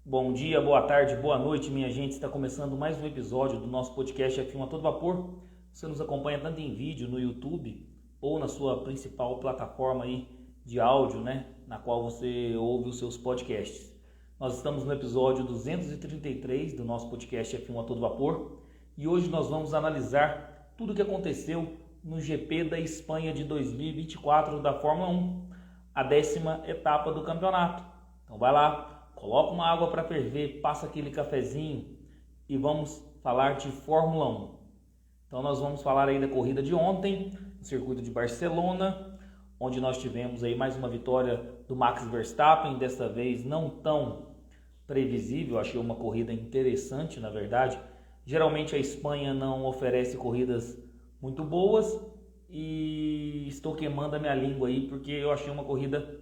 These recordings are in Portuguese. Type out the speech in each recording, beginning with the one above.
Bom dia, boa tarde, boa noite, minha gente. Está começando mais um episódio do nosso podcast F1 a todo vapor. Você nos acompanha tanto em vídeo no YouTube ou na sua principal plataforma aí de áudio, na qual você ouve os seus podcasts. Nós estamos no episódio 233 do nosso podcast F1 a todo vapor e hoje nós vamos analisar tudo o que aconteceu no GP da Espanha de 2024 da Fórmula 1, a 10ª etapa do campeonato. Então vai lá, coloca uma água para ferver, passa aquele cafezinho e vamos falar de Fórmula 1. Então nós vamos falar aí da corrida de ontem, no circuito de Barcelona, onde nós tivemos aí mais uma vitória do Max Verstappen, dessa vez não tão previsível, achei uma corrida interessante, na verdade. Geralmente a Espanha não oferece corridas muito boas e estou queimando a minha língua aí porque eu achei uma corrida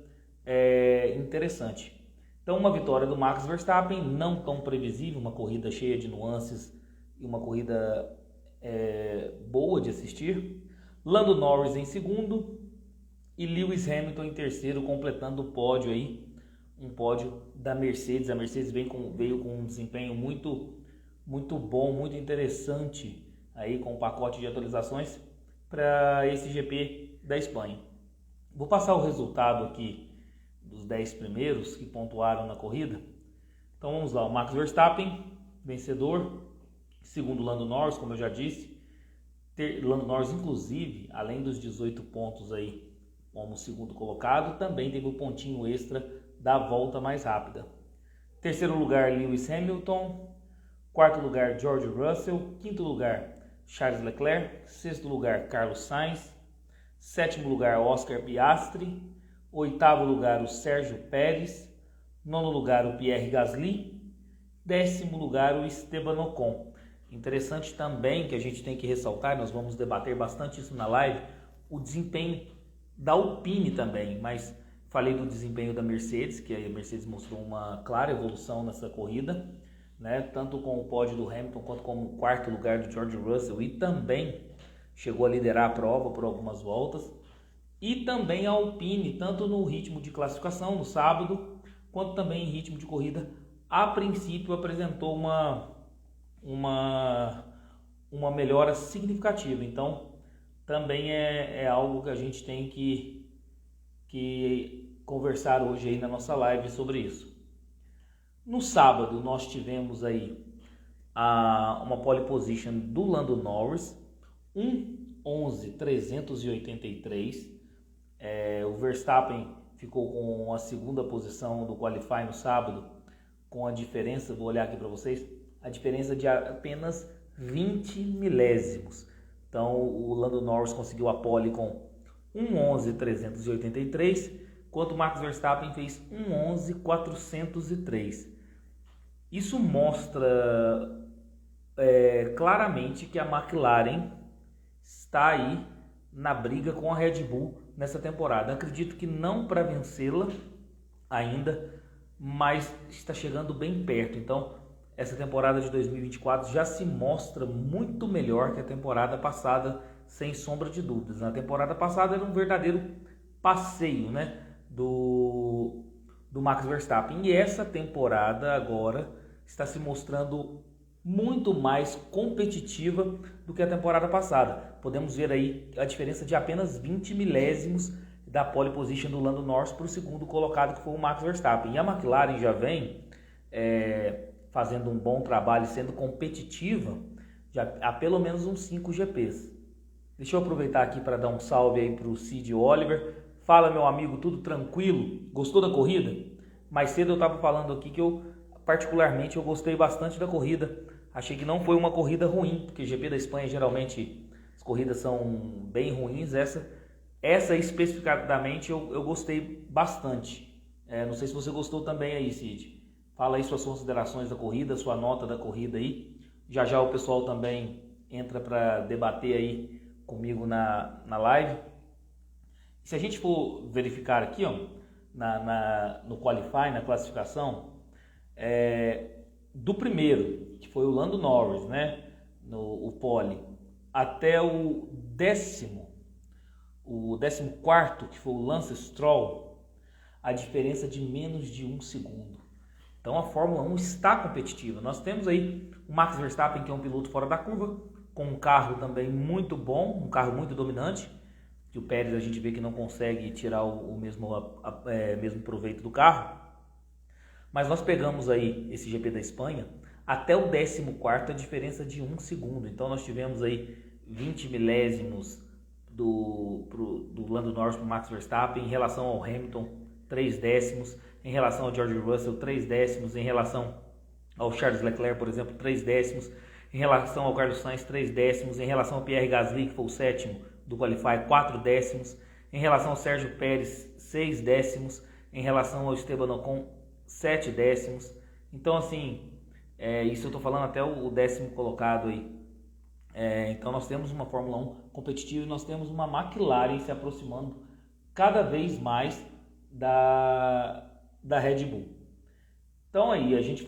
interessante. Então uma vitória do Max Verstappen, não tão previsível, uma corrida cheia de nuances e uma corrida boa de assistir. Lando Norris em segundo e Lewis Hamilton em terceiro, completando o pódio aí, um pódio da Mercedes. A Mercedes veio com um desempenho muito bom, muito interessante aí com o pacote de atualizações para esse GP da Espanha. Vou passar o resultado aqui dos 10 primeiros que pontuaram na corrida. Então vamos lá, o Max Verstappen, vencedor, segundo Lando Norris, como eu já disse. Lando Norris, inclusive, além dos 18 pontos aí como segundo colocado, também teve o pontinho extra da volta mais rápida. Terceiro lugar, Lewis Hamilton. Quarto lugar, George Russell. Quinto lugar, Charles Leclerc. Sexto lugar, Carlos Sainz. Sétimo lugar, Oscar Piastri. Oitavo lugar, o Sérgio Pérez. Nono lugar, o Pierre Gasly. Décimo lugar, o Esteban Ocon. Interessante também que a gente tem que ressaltar, nós vamos debater bastante isso na live, o desempenho da Alpine também, mas falei do desempenho da Mercedes, que a Mercedes mostrou uma clara evolução nessa corrida, tanto com o pódio do Hamilton quanto com o quarto lugar do George Russell, e também chegou a liderar a prova por algumas voltas. E também a Alpine, tanto no ritmo de classificação no sábado, quanto também em ritmo de corrida, a princípio apresentou uma melhora significativa. Então também é algo que a gente tem que conversar hoje aí na nossa live sobre isso. No sábado nós tivemos aí uma pole position do Lando Norris, 1:11.383. O Verstappen ficou com a segunda posição do Qualify no sábado, com a diferença, vou olhar aqui para vocês, a diferença de apenas 20 milésimos. Então o Lando Norris conseguiu a pole com 1:11.383, enquanto o Max Verstappen fez 1:11.403. Isso mostra claramente que a McLaren está aí na briga com a Red Bull nessa temporada. Acredito que não para vencê-la ainda, mas está chegando bem perto. Então essa temporada de 2024 já se mostra muito melhor que a temporada passada, sem sombra de dúvidas. Na temporada passada era um verdadeiro passeio, do Max Verstappen. E essa temporada agora está se mostrando muito mais competitiva do que a temporada passada. Podemos ver aí a diferença de apenas 20 milésimos da pole position do Lando Norris para o segundo colocado, que foi o Max Verstappen. E a McLaren já vem fazendo um bom trabalho, sendo competitiva já há pelo menos uns 5 GPs. Deixa eu aproveitar aqui para dar um salve aí para o Cid Oliver. Fala, meu amigo, tudo tranquilo? Gostou da corrida? Mais cedo eu estava falando aqui que eu gostei bastante da corrida. Achei que não foi uma corrida ruim, porque GP da Espanha geralmente as corridas são bem ruins. Essa especificadamente eu gostei bastante. Não sei se você gostou também aí, Cid. Fala aí suas considerações da corrida, sua nota da corrida aí. Já o pessoal também entra para debater aí comigo na live. Se a gente for verificar aqui, no Qualify, na classificação, do primeiro, que foi o Lando Norris, o pole, até o 14º, que foi o Lance Stroll, a diferença de menos de 1 segundo. Então a Fórmula 1 está competitiva. Nós temos aí o Max Verstappen, que é um piloto fora da curva, com um carro também muito bom, um carro muito dominante, que o Pérez a gente vê que não consegue tirar o mesmo proveito do carro. Mas nós pegamos aí esse GP da Espanha, até o 14º a diferença de 1 segundo. Então nós tivemos aí 20 milésimos do Lando Norris para o Max Verstappen, em relação ao Hamilton, 3 décimos, em relação ao George Russell, 3 décimos, em relação ao Charles Leclerc, por exemplo, 3 décimos, em relação ao Carlos Sainz, 3 décimos, em relação ao Pierre Gasly, que foi o 7º do Qualify, 4 décimos, em relação ao Sérgio Pérez, 6 décimos, em relação ao Esteban Ocon, 7 décimos. Então, assim, isso eu estou falando até o 10º colocado aí. Então, nós temos uma Fórmula 1 competitiva e nós temos uma McLaren se aproximando cada vez mais da Red Bull. Então, aí, a gente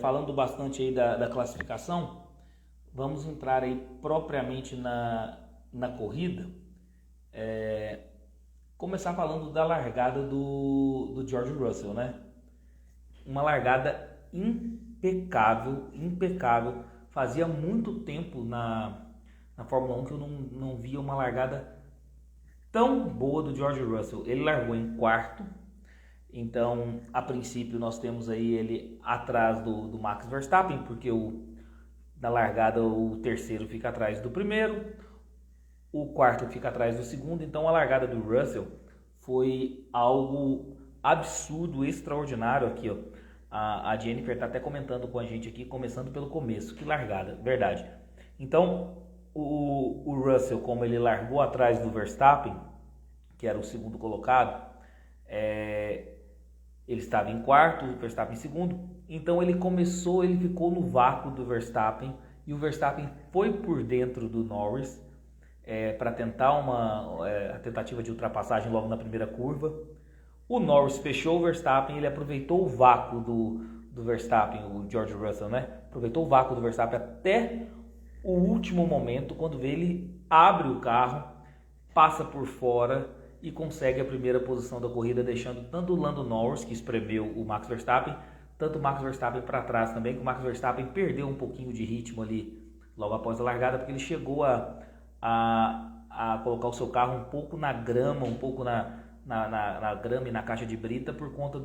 falando bastante aí da classificação, vamos entrar aí propriamente na corrida. Começar falando da largada do George Russell, né? Uma largada impecável. Fazia muito tempo na Fórmula 1 que eu não via uma largada tão boa do George Russell. Ele largou em 4º, então a princípio nós temos aí ele atrás do Max Verstappen, porque na largada o 3º fica atrás do 1º, o 4º fica atrás do 2º, então a largada do Russell foi algo absurdo, extraordinário aqui, ó. A Jennifer está até comentando com a gente aqui, começando pelo começo. Que largada, verdade. Então, o Russell, como ele largou atrás do Verstappen, que era o 2º colocado, ele estava em 4º, o Verstappen em 2º. Então, ele ficou no vácuo do Verstappen, e o Verstappen foi por dentro do Norris para tentar a tentativa de ultrapassagem logo na primeira curva. O Norris fechou o Verstappen, ele aproveitou o vácuo do Verstappen, o George Russell, né? Aproveitou o vácuo do Verstappen até o último momento, quando ele abre o carro, passa por fora e consegue a primeira posição da corrida, deixando tanto o Lando Norris, que espremeu o Max Verstappen, tanto o Max Verstappen para trás também, que o Max Verstappen perdeu um pouquinho de ritmo ali logo após a largada, porque ele chegou a colocar o seu carro um pouco na grama, um pouco na grama e na caixa de brita por conta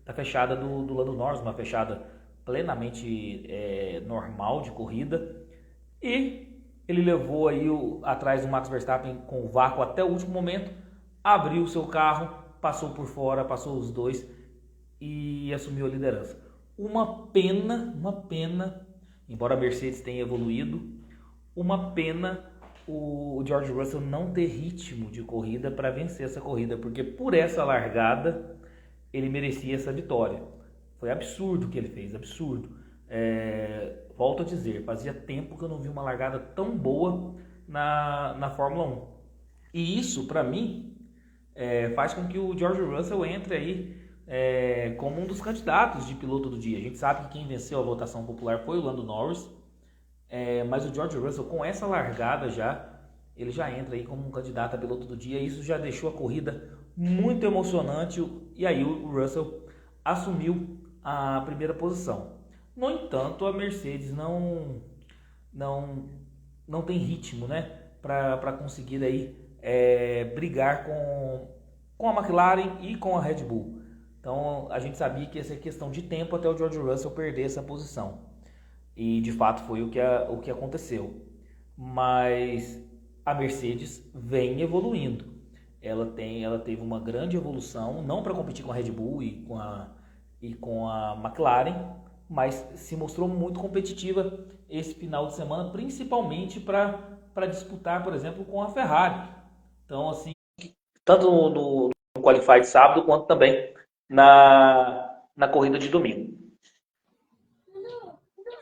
da fechada do Lando Norris, uma fechada plenamente normal de corrida, e ele levou aí atrás do Max Verstappen com o vácuo até o último momento, abriu o seu carro, passou por fora, passou os dois e assumiu a liderança. Uma pena, embora a Mercedes tenha evoluído, uma pena o George Russell não ter ritmo de corrida para vencer essa corrida, porque por essa largada ele merecia essa vitória. Foi absurdo o que ele fez, absurdo. Volto a dizer, fazia tempo que eu não vi uma largada tão boa na Fórmula 1. E isso, para mim, faz com que o George Russell entre aí como um dos candidatos de piloto do dia. A gente sabe que quem venceu a votação popular foi o Lando Norris, mas o George Russell, com essa largada ele já entra aí como um candidato a piloto do dia. Isso já deixou a corrida muito emocionante, e aí o Russell assumiu a primeira posição. No entanto, a Mercedes não tem ritmo, né, para conseguir aí, brigar com a McLaren e com a Red Bull. Então a gente sabia que ia ser questão de tempo até o George Russell perder essa posição. E de fato foi o que aconteceu. Mas a Mercedes vem evoluindo. Ela teve uma grande evolução, não para competir com a Red Bull e com a McLaren, mas se mostrou muito competitiva esse final de semana, principalmente para disputar, por exemplo, com a Ferrari. Então, assim, tanto no Qualify de sábado, quanto também na corrida de domingo.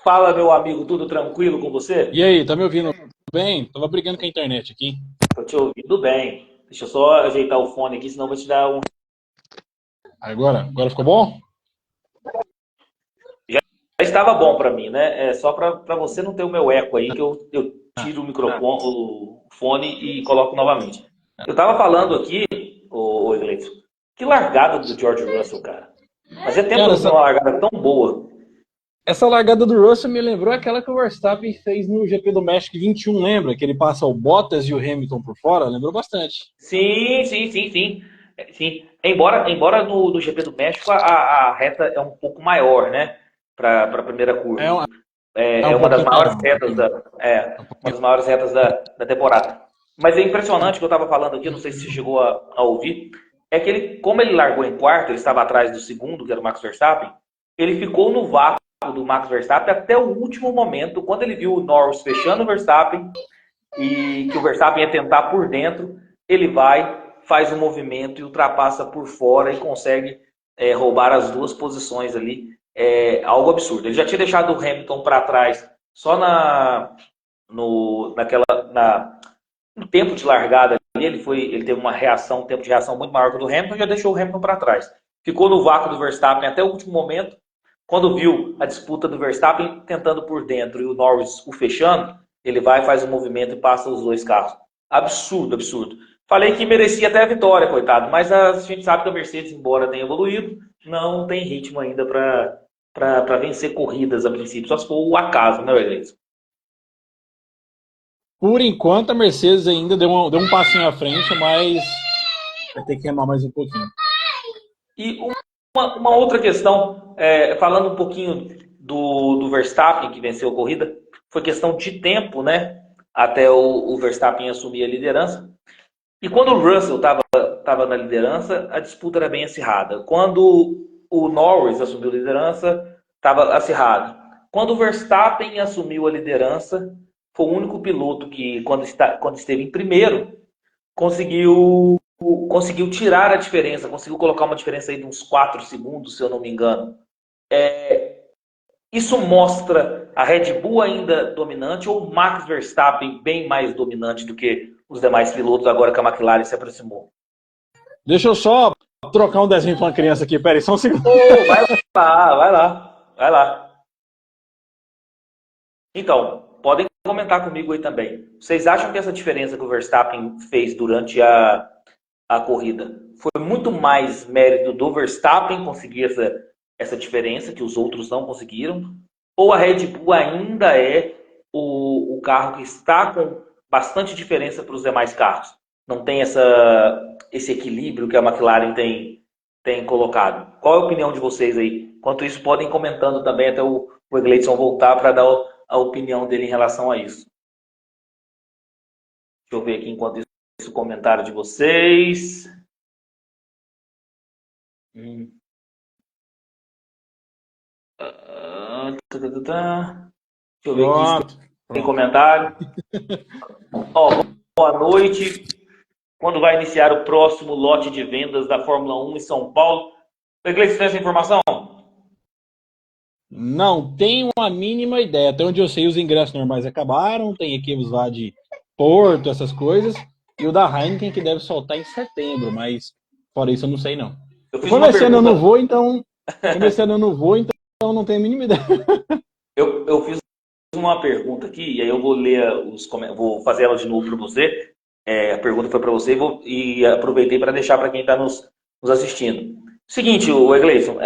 Fala, meu amigo, tudo tranquilo com você? E aí, tá me ouvindo bem? Tava brigando com a internet aqui. Tô te ouvindo bem. Deixa eu só ajeitar o fone aqui, senão vai te dar um... Agora ficou bom? Já estava bom para mim, né? Só para você não ter o meu eco aí, que eu tiro o microfone, o fone e coloco novamente. Eu tava falando aqui, ô Gleison, que largada do George Russell, cara. Fazia tempo que Cara, eu não vi uma largada tão boa. essa largada do Russell me lembrou aquela que o Verstappen fez no GP do México 21, lembra? Que ele passa o Bottas e o Hamilton por fora? Lembrou bastante. Sim, sim, sim, sim. Sim. Embora no GP do México a reta é um pouco maior, né? Para a primeira É, curva. é É um uma das pouquinho maiores maior, um retas pouquinho, uma das maiores retas da temporada. Mas é impressionante o que eu estava falando aqui, não sei se você chegou a ouvir, é que ele, como ele largou em quarto, ele estava atrás do segundo, que era o Max Verstappen, ele ficou no vácuo do Max Verstappen até o último momento, quando ele viu o Norris fechando o Verstappen e que o Verstappen ia tentar por dentro, ele vai, faz um movimento e ultrapassa por fora e consegue roubar as duas posições ali. É algo absurdo. Ele já tinha deixado o Hamilton para trás só no, naquela, na, no tempo de largada ali. Ele teve um tempo de reação muito maior que o do Hamilton e já deixou o Hamilton para trás. Ficou no vácuo do Verstappen até o último momento. Quando viu a disputa do Verstappen tentando por dentro e o Norris o fechando, ele vai, faz um movimento e passa os dois carros. Absurdo, absurdo. Falei que merecia até a vitória, coitado, mas a gente sabe que a Mercedes, embora tenha evoluído, não tem ritmo ainda para vencer corridas a princípio. Só se for o acaso, né, Wesley? Por enquanto, a Mercedes ainda deu um passinho à frente, mas vai ter que remar mais um pouquinho. E uma outra questão, falando um pouquinho do Verstappen, que venceu a corrida, foi questão de tempo, né? Até o Verstappen assumir a liderança. E quando o Russell estava na liderança, a disputa era bem acirrada. Quando o Norris assumiu a liderança, estava acirrado. Quando o Verstappen assumiu a liderança, foi o único piloto que, quando esteve em primeiro, conseguiu tirar a diferença, conseguiu colocar uma diferença aí de uns 4 segundos, se eu não me engano. Isso mostra a Red Bull ainda dominante ou o Max Verstappen bem mais dominante do que os demais pilotos agora que a McLaren se aproximou? Deixa eu só trocar um desenho para uma criança aqui, peraí, só um segundo. Oh, vai lá, vai lá, vai lá. Então, podem comentar comigo aí também. Vocês acham que essa diferença que o Verstappen fez durante a corrida foi muito mais mérito do Verstappen conseguir essa diferença que os outros não conseguiram? Ou a Red Bull ainda é o carro que está com bastante diferença para os demais carros? Não tem esse equilíbrio que a McLaren tem colocado. Qual é a opinião de vocês aí? Enquanto isso, podem ir comentando também até o Egleison voltar para dar a opinião dele em relação a isso. Deixa eu ver aqui enquanto isso o comentário de vocês. Deixa eu ver aqui se Pronto, tem pronto. comentário. Ó, boa noite. Quando vai iniciar o próximo lote de vendas da Fórmula 1 em São Paulo? Egleison, tem essa informação? Não tenho a mínima ideia. Até onde eu sei, os ingressos normais acabaram. Tem equipes lá de Porto, essas coisas. E o da Heineken que deve soltar em setembro, mas fora isso eu não sei não. Eu fiz Como uma esse ano eu não pergunta. vou, então. Como esse ano eu não vou, então eu não tenho a mínima ideia. Eu fiz uma pergunta aqui, e aí eu vou ler vou fazer ela de novo para você. A pergunta foi para você e aproveitei para deixar para quem está nos assistindo. Seguinte, o Egleison,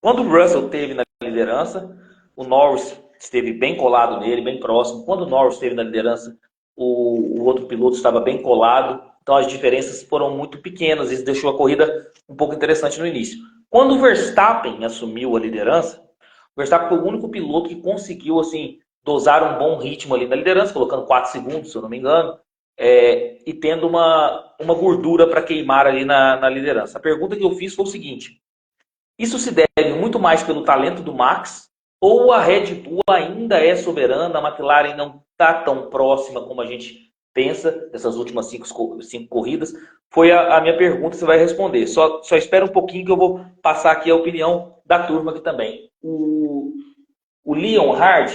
quando o Russell esteve na liderança, o Norris esteve bem colado nele, bem próximo. Quando o Norris esteve na liderança, o outro piloto estava bem colado. Então as diferenças foram muito pequenas. Isso deixou a corrida um pouco interessante no início. Quando o Verstappen assumiu a liderança, o Verstappen foi o único piloto que conseguiu assim dosar um bom ritmo ali na liderança, colocando 4 segundos, se eu não me engano, e tendo uma gordura para queimar ali na liderança. A pergunta que eu fiz foi o seguinte: isso se deve muito mais pelo talento do Max ou a Red Bull ainda é soberana, a McLaren não está tão próxima como a gente pensa dessas últimas 5 corridas? Foi a minha pergunta, você vai responder. Só espera um pouquinho que eu vou passar aqui a opinião da turma aqui também. O Leon Hard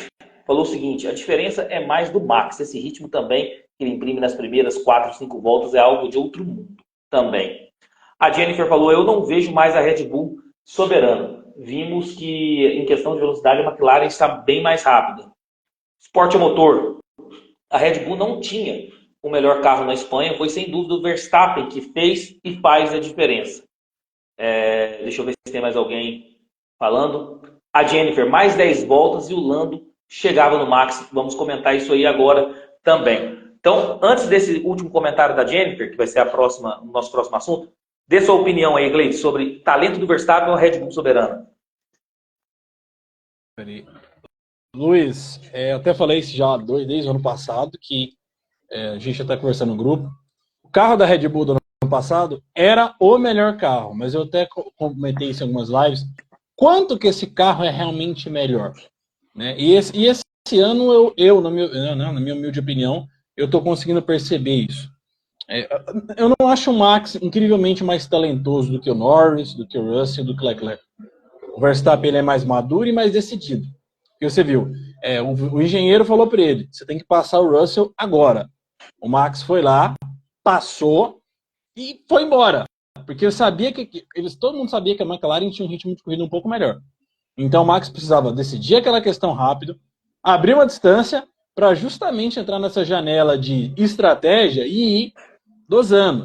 falou o seguinte: a diferença é mais do Max. Esse ritmo também que ele imprime nas primeiras 4, 5 voltas é algo de outro mundo também. A Jennifer falou: eu não vejo mais a Red Bull soberana. Vimos que em questão de velocidade a McLaren está bem mais rápida. Esporte a motor. A Red Bull não tinha o melhor carro na Espanha. Foi sem dúvida o Verstappen que fez e faz a diferença. Deixa eu ver se tem mais alguém falando. A Jennifer, mais 10 voltas e o Lando chegava no Max. Vamos comentar isso aí agora também. Então, antes desse último comentário da Jennifer, que vai ser o nosso próximo assunto, dê sua opinião aí, Gleide, sobre talento do Verstappen ou Red Bull soberano. Luiz, eu até falei isso já desde o ano passado, que a gente já está conversando no grupo. O carro da Red Bull do ano passado era o melhor carro, mas eu até comentei isso em algumas lives. Quanto que esse carro é realmente melhor? Né? E esse ano, na minha humilde opinião, eu estou conseguindo perceber isso. Eu não acho o Max incrivelmente mais talentoso do que o Norris, do que o Russell, do que o Leclerc. O Verstappen ele é mais maduro e mais decidido. Porque você viu, o engenheiro falou para ele, você tem que passar o Russell agora. O Max foi lá, passou e foi embora. Porque eu sabia todo mundo sabia que a McLaren tinha um ritmo de corrida um pouco melhor. Então o Max precisava decidir aquela questão rápido, abrir uma distância para justamente entrar nessa janela de estratégia e ir dosando.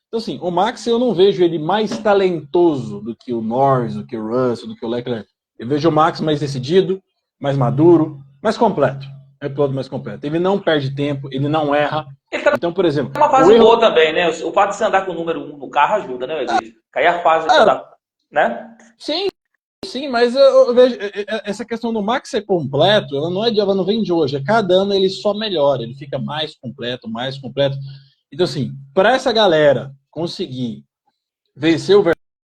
Então, assim, o Max eu não vejo ele mais talentoso do que o Norris, do que o Russell, do que o Leclerc. Eu vejo o Max mais decidido, mais maduro, mais completo. É o piloto mais completo. Ele não perde tempo, ele não erra. Ele tá Então, por exemplo... numa fase boa também, né? O fato de você andar com o número 1 no carro ajuda, né, Edith? Cair a fase de andar, né? Sim, mas eu vejo essa questão do Max ser completo, ela não vem de hoje. Cada ano ele só melhora, ele fica mais completo, mais completo. Então, assim, para essa galera conseguir vencer o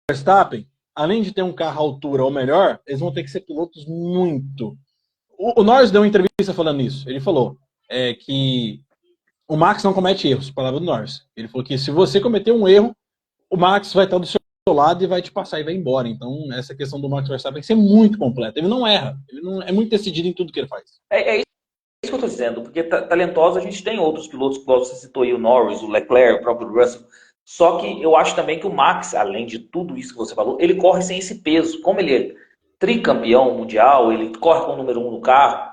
Verstappen, além de ter um carro à altura ou melhor, eles vão ter que ser pilotos muito. O Norris deu uma entrevista falando isso. Ele falou que o Max não comete erros, palavra do Norris. Ele falou que se você cometer um erro, o Max vai estar do seu lado e vai te passar e vai embora. Então, essa questão do Max Verstappen tem que ser muito completa. Ele não erra. Ele não, é muito decidido em tudo que ele faz. É isso que eu estou dizendo, porque talentoso a gente tem outros pilotos, que você citou aí, o Norris, o Leclerc, o próprio Russell. Só que eu acho também que o Max, além de tudo isso que você falou, ele corre sem esse peso. Como ele é tricampeão mundial, ele corre com o número 1 no carro.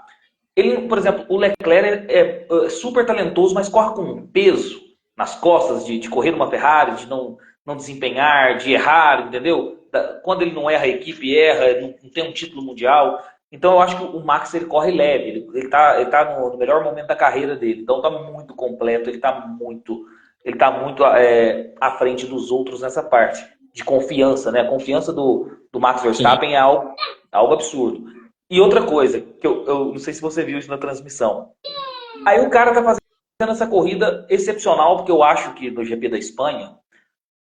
Ele, por exemplo, o Leclerc é super talentoso, mas corre com um peso nas costas de correr numa Ferrari, de não desempenhar, de errar, entendeu? Quando ele não erra, a equipe erra, não tem um título mundial. Então eu acho que o Max ele corre leve, ele tá no melhor momento da carreira dele. Então tá muito completo, ele tá muito à frente dos outros nessa parte de confiança, né? A confiança do Max Verstappen é algo absurdo. E outra coisa, que eu não sei se você viu isso na transmissão. Aí o cara tá fazendo essa corrida excepcional, porque eu acho que no GP da Espanha,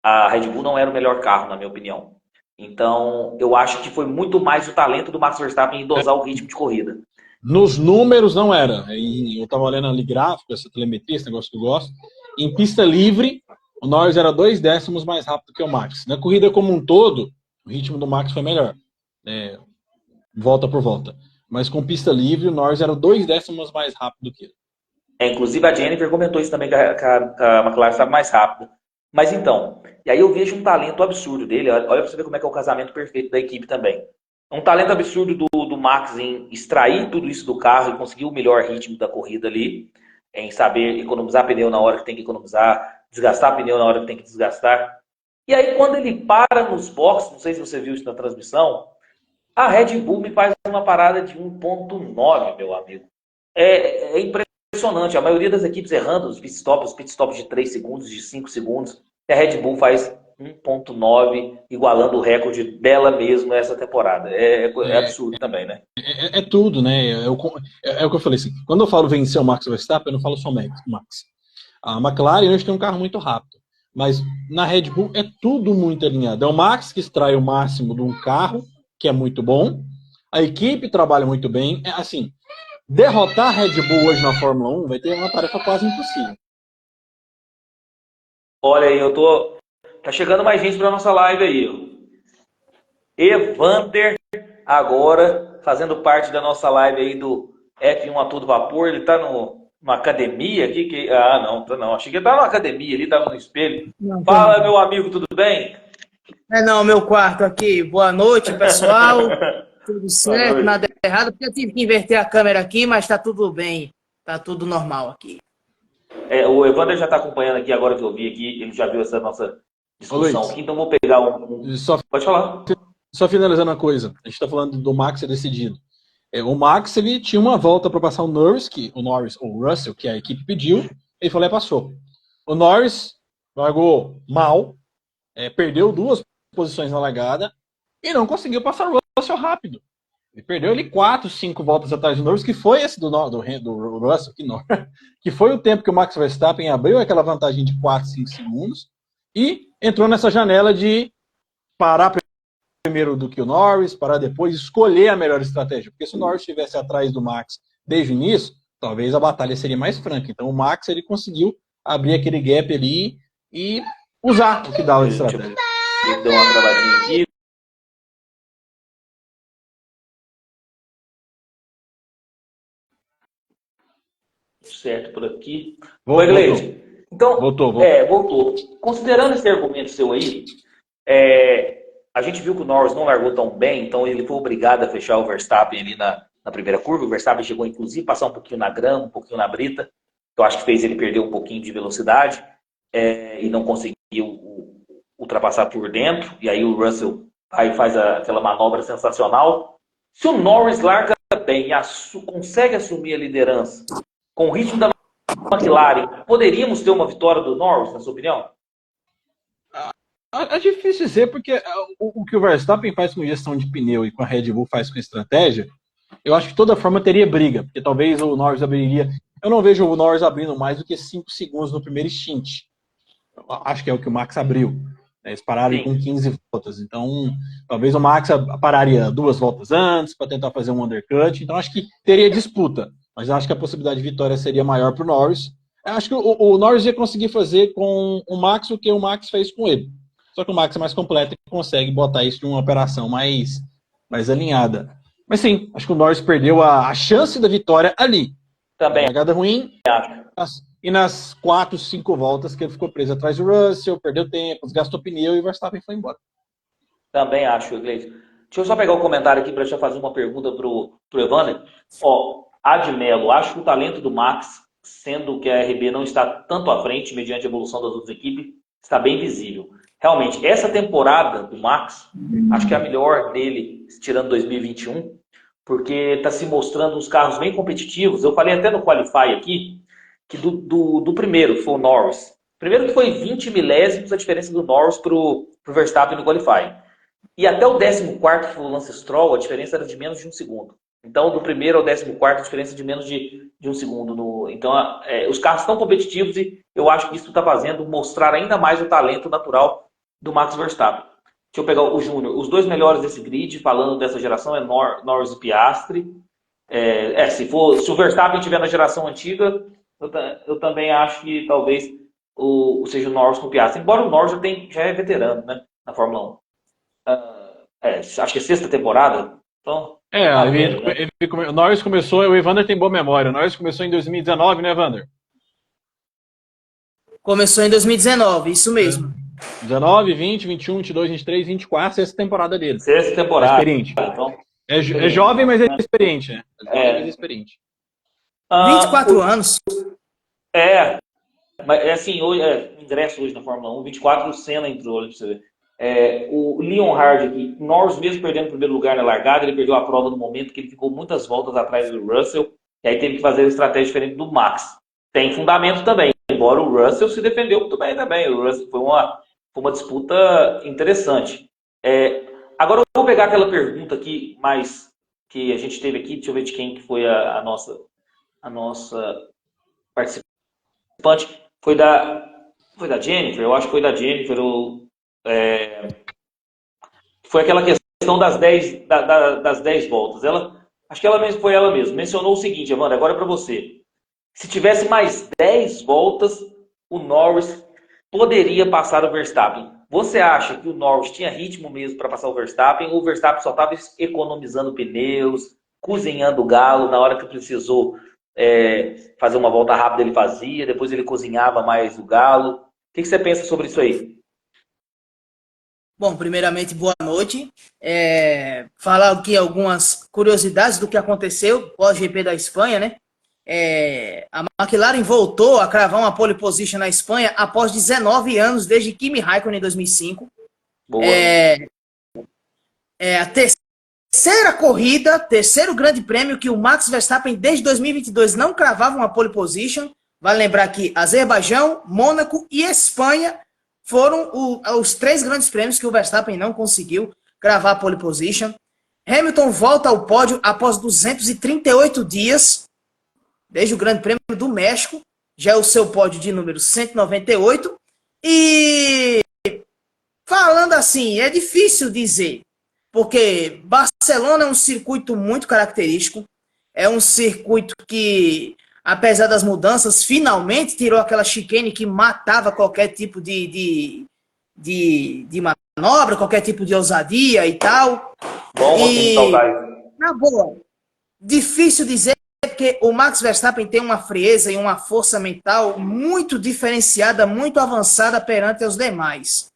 a Red Bull não era o melhor carro, na minha opinião. Então, eu acho que foi muito mais o talento do Max Verstappen em dosar o ritmo de corrida. Nos números não era. Eu estava olhando ali gráfico, essa telemetria, esse negócio que eu gosto. Em pista livre, o Norris era 2 décimos mais rápido que o Max. Na corrida como um todo, o ritmo do Max foi melhor. Volta por volta. Mas com pista livre, o Norris era 2 décimos mais rápido que ele. Inclusive a Jennifer comentou isso também, que a McLaren estava mais rápida. Mas então, e aí eu vejo um talento absurdo dele. Olha para você ver como é que é o casamento perfeito da equipe também. Um talento absurdo do Max em extrair tudo isso do carro e conseguir o melhor ritmo da corrida ali, em saber economizar pneu na hora que tem que economizar, desgastar pneu na hora que tem que desgastar. E aí quando ele para nos boxes, não sei se você viu isso na transmissão, a Red Bull me faz uma parada de 1.9, meu amigo. É impressionante. A maioria das equipes errando os pitstops de 3 segundos, de 5 segundos. E a Red Bull faz 1.9, igualando o recorde dela mesmo nessa temporada. É absurdo também, né? É tudo, né? É o que eu falei assim. Quando eu falo vencer o Max Verstappen, eu não falo só o Max. A McLaren hoje tem um carro muito rápido. Mas na Red Bull é tudo muito alinhado. É o Max que extrai o máximo de um carro, que é muito bom. A equipe trabalha muito bem. Assim, derrotar a Red Bull hoje na Fórmula 1 vai ter uma tarefa quase impossível. Olha aí, tá chegando mais gente para nossa live aí. Evander, agora, fazendo parte da nossa live aí do F1 a todo vapor. Ele tá numa academia aqui. Não. Achei que ele tava numa academia ali, tava no espelho. Fala, meu amigo, tudo bem? Não, meu quarto aqui. Boa noite, pessoal. Tudo certo, nada errado, porque eu tive que inverter a câmera aqui, mas tá tudo bem. Tá tudo normal aqui. O Evander já está acompanhando aqui, agora que eu vi aqui, ele já viu essa nossa discussão Luiz, aqui, então vou pegar Pode falar. só finalizando uma coisa, a gente está falando do Max ser decidido. O Max, ele tinha uma volta para passar o Norris, o Russell, que a equipe pediu, ele falou, passou. O Norris largou mal, perdeu 2 posições na largada e não conseguiu passar o Russell rápido. Ele perdeu 4, 5 voltas atrás do Norris, que foi esse do Russell, que foi o tempo que o Max Verstappen abriu aquela vantagem de 4, 5 segundos e entrou nessa janela de parar primeiro do que o Norris, para depois escolher a melhor estratégia. Porque se o Norris estivesse atrás do Max desde o início, talvez a batalha seria mais franca. Então o Max ele conseguiu abrir aquele gap ali e usar o que dava de estratégia. Deu uma travadinha aqui. Certo, por aqui. Oi, Gleide. Então, voltou. Voltou. Considerando esse argumento seu aí, a gente viu que o Norris não largou tão bem, então ele foi obrigado a fechar o Verstappen ali na primeira curva. O Verstappen chegou, inclusive, a passar um pouquinho na grama, um pouquinho na brita, que eu acho que fez ele perder um pouquinho de velocidade e não conseguiu ultrapassar por dentro. E aí o Russell aí faz aquela manobra sensacional. Se o Norris larga bem e consegue assumir a liderança com o ritmo da McLaren, poderíamos ter uma vitória do Norris, na sua opinião? É difícil dizer, porque o que o Verstappen faz com gestão de pneu e com a Red Bull faz com estratégia, eu acho que de toda forma teria briga, porque talvez o Norris abriria... Eu não vejo o Norris abrindo mais do que 5 segundos no primeiro stint. Acho que é o que o Max abriu. Eles pararam com 15 voltas. Então, talvez o Max pararia 2 voltas antes para tentar fazer um undercut. Então, acho que teria disputa. Mas acho que a possibilidade de vitória seria maior para o Norris. Eu acho que o Norris ia conseguir fazer com o Max o que o Max fez com ele. Só que o Max é mais completo e consegue botar isso em uma operação mais alinhada. Mas sim, acho que o Norris perdeu a chance da vitória ali. Também. Largada ruim. E nas 4, 5 voltas que ele ficou preso atrás do Russell, perdeu tempo, desgastou pneu e o Verstappen foi embora. Também acho, Gleison. Deixa eu só pegar o comentário aqui para já fazer uma pergunta pro Evander. Admelo, acho que o talento do Max, sendo que a RB não está tanto à frente, mediante a evolução das outras equipes, está bem visível. Realmente, essa temporada do Max, acho que é a melhor dele, tirando 2021, porque está se mostrando uns carros bem competitivos. Eu falei até no Qualify aqui, que do primeiro, que foi o Norris. Primeiro que foi 20 milésimos a diferença do Norris pro Verstappen no Qualify. E até o 14º, que foi o Lance Stroll, a diferença era de menos de 1 segundo. Então, do primeiro ao 14º, a diferença de menos de 1 segundo. Então, os carros estão competitivos e eu acho que isso está fazendo mostrar ainda mais o talento natural do Max Verstappen. Deixa eu pegar o Júnior. Os 2 melhores desse grid, falando dessa geração, é Norris e Piastri. Se o Verstappen estiver na geração antiga, eu também acho que talvez seja o Norris com o Piastri. Embora o Norris já é veterano, né, na Fórmula 1. Acho que é 6ª temporada. Então, o Norris começou, o Evander tem boa memória. O Norris começou em 2019, né, Evander? Começou em 2019, isso mesmo. 19, 20, 21, 22, 23, 24, 6ª temporada dele. 6ª temporada. É experiente. Então, é jovem, mas é experiente, né? É jovem, mas é experiente. 24 anos. Mas assim, ingresso hoje na Fórmula 1, 24, o Senna entrou, pra você ver. O Leonhard aqui, Norris mesmo perdendo o primeiro lugar na largada, ele perdeu a prova no momento que ele ficou muitas voltas atrás do Russell, e aí teve que fazer uma estratégia diferente do Max. Tem fundamento também, embora o Russell se defendeu muito bem também. O Russell foi uma disputa interessante. Agora eu vou pegar aquela pergunta aqui, que a gente teve aqui, deixa eu ver de quem que foi a nossa participante. Foi da Jennifer, eu acho que foi da Jennifer. Foi aquela questão das 10 voltas. Acho que foi ela mesma. Mencionou o seguinte, Amanda, agora é para você. Se tivesse mais 10 voltas, o Norris poderia passar o Verstappen. Você acha que o Norris tinha ritmo mesmo para passar o Verstappen, ou o Verstappen só estava economizando pneus, cozinhando o galo, na hora que precisou fazer uma volta rápida ele fazia, depois ele cozinhava mais o galo? O que você pensa sobre isso aí? Bom, primeiramente, boa noite. Falar aqui algumas curiosidades do que aconteceu pós-GP da Espanha, né? A McLaren voltou a cravar uma pole position na Espanha após 19 anos, desde Kimi Raikkonen em 2005. Boa. A terceira corrida, terceiro grande prêmio que o Max Verstappen desde 2022 não cravava uma pole position. Vale lembrar que Azerbaijão, Mônaco e Espanha foram os 3 grandes prêmios que o Verstappen não conseguiu cravar a pole position. Hamilton volta ao pódio após 238 dias, desde o Grande Prêmio do México, já é o seu pódio de número 198. E falando assim, é difícil dizer, porque Barcelona é um circuito muito característico, é um circuito que, apesar das mudanças, finalmente tirou aquela chicane que matava qualquer tipo de manobra, qualquer tipo de ousadia e tal. Bom, e, na boa, difícil dizer, porque o Max Verstappen tem uma frieza e uma força mental muito diferenciada, muito avançada perante os demais.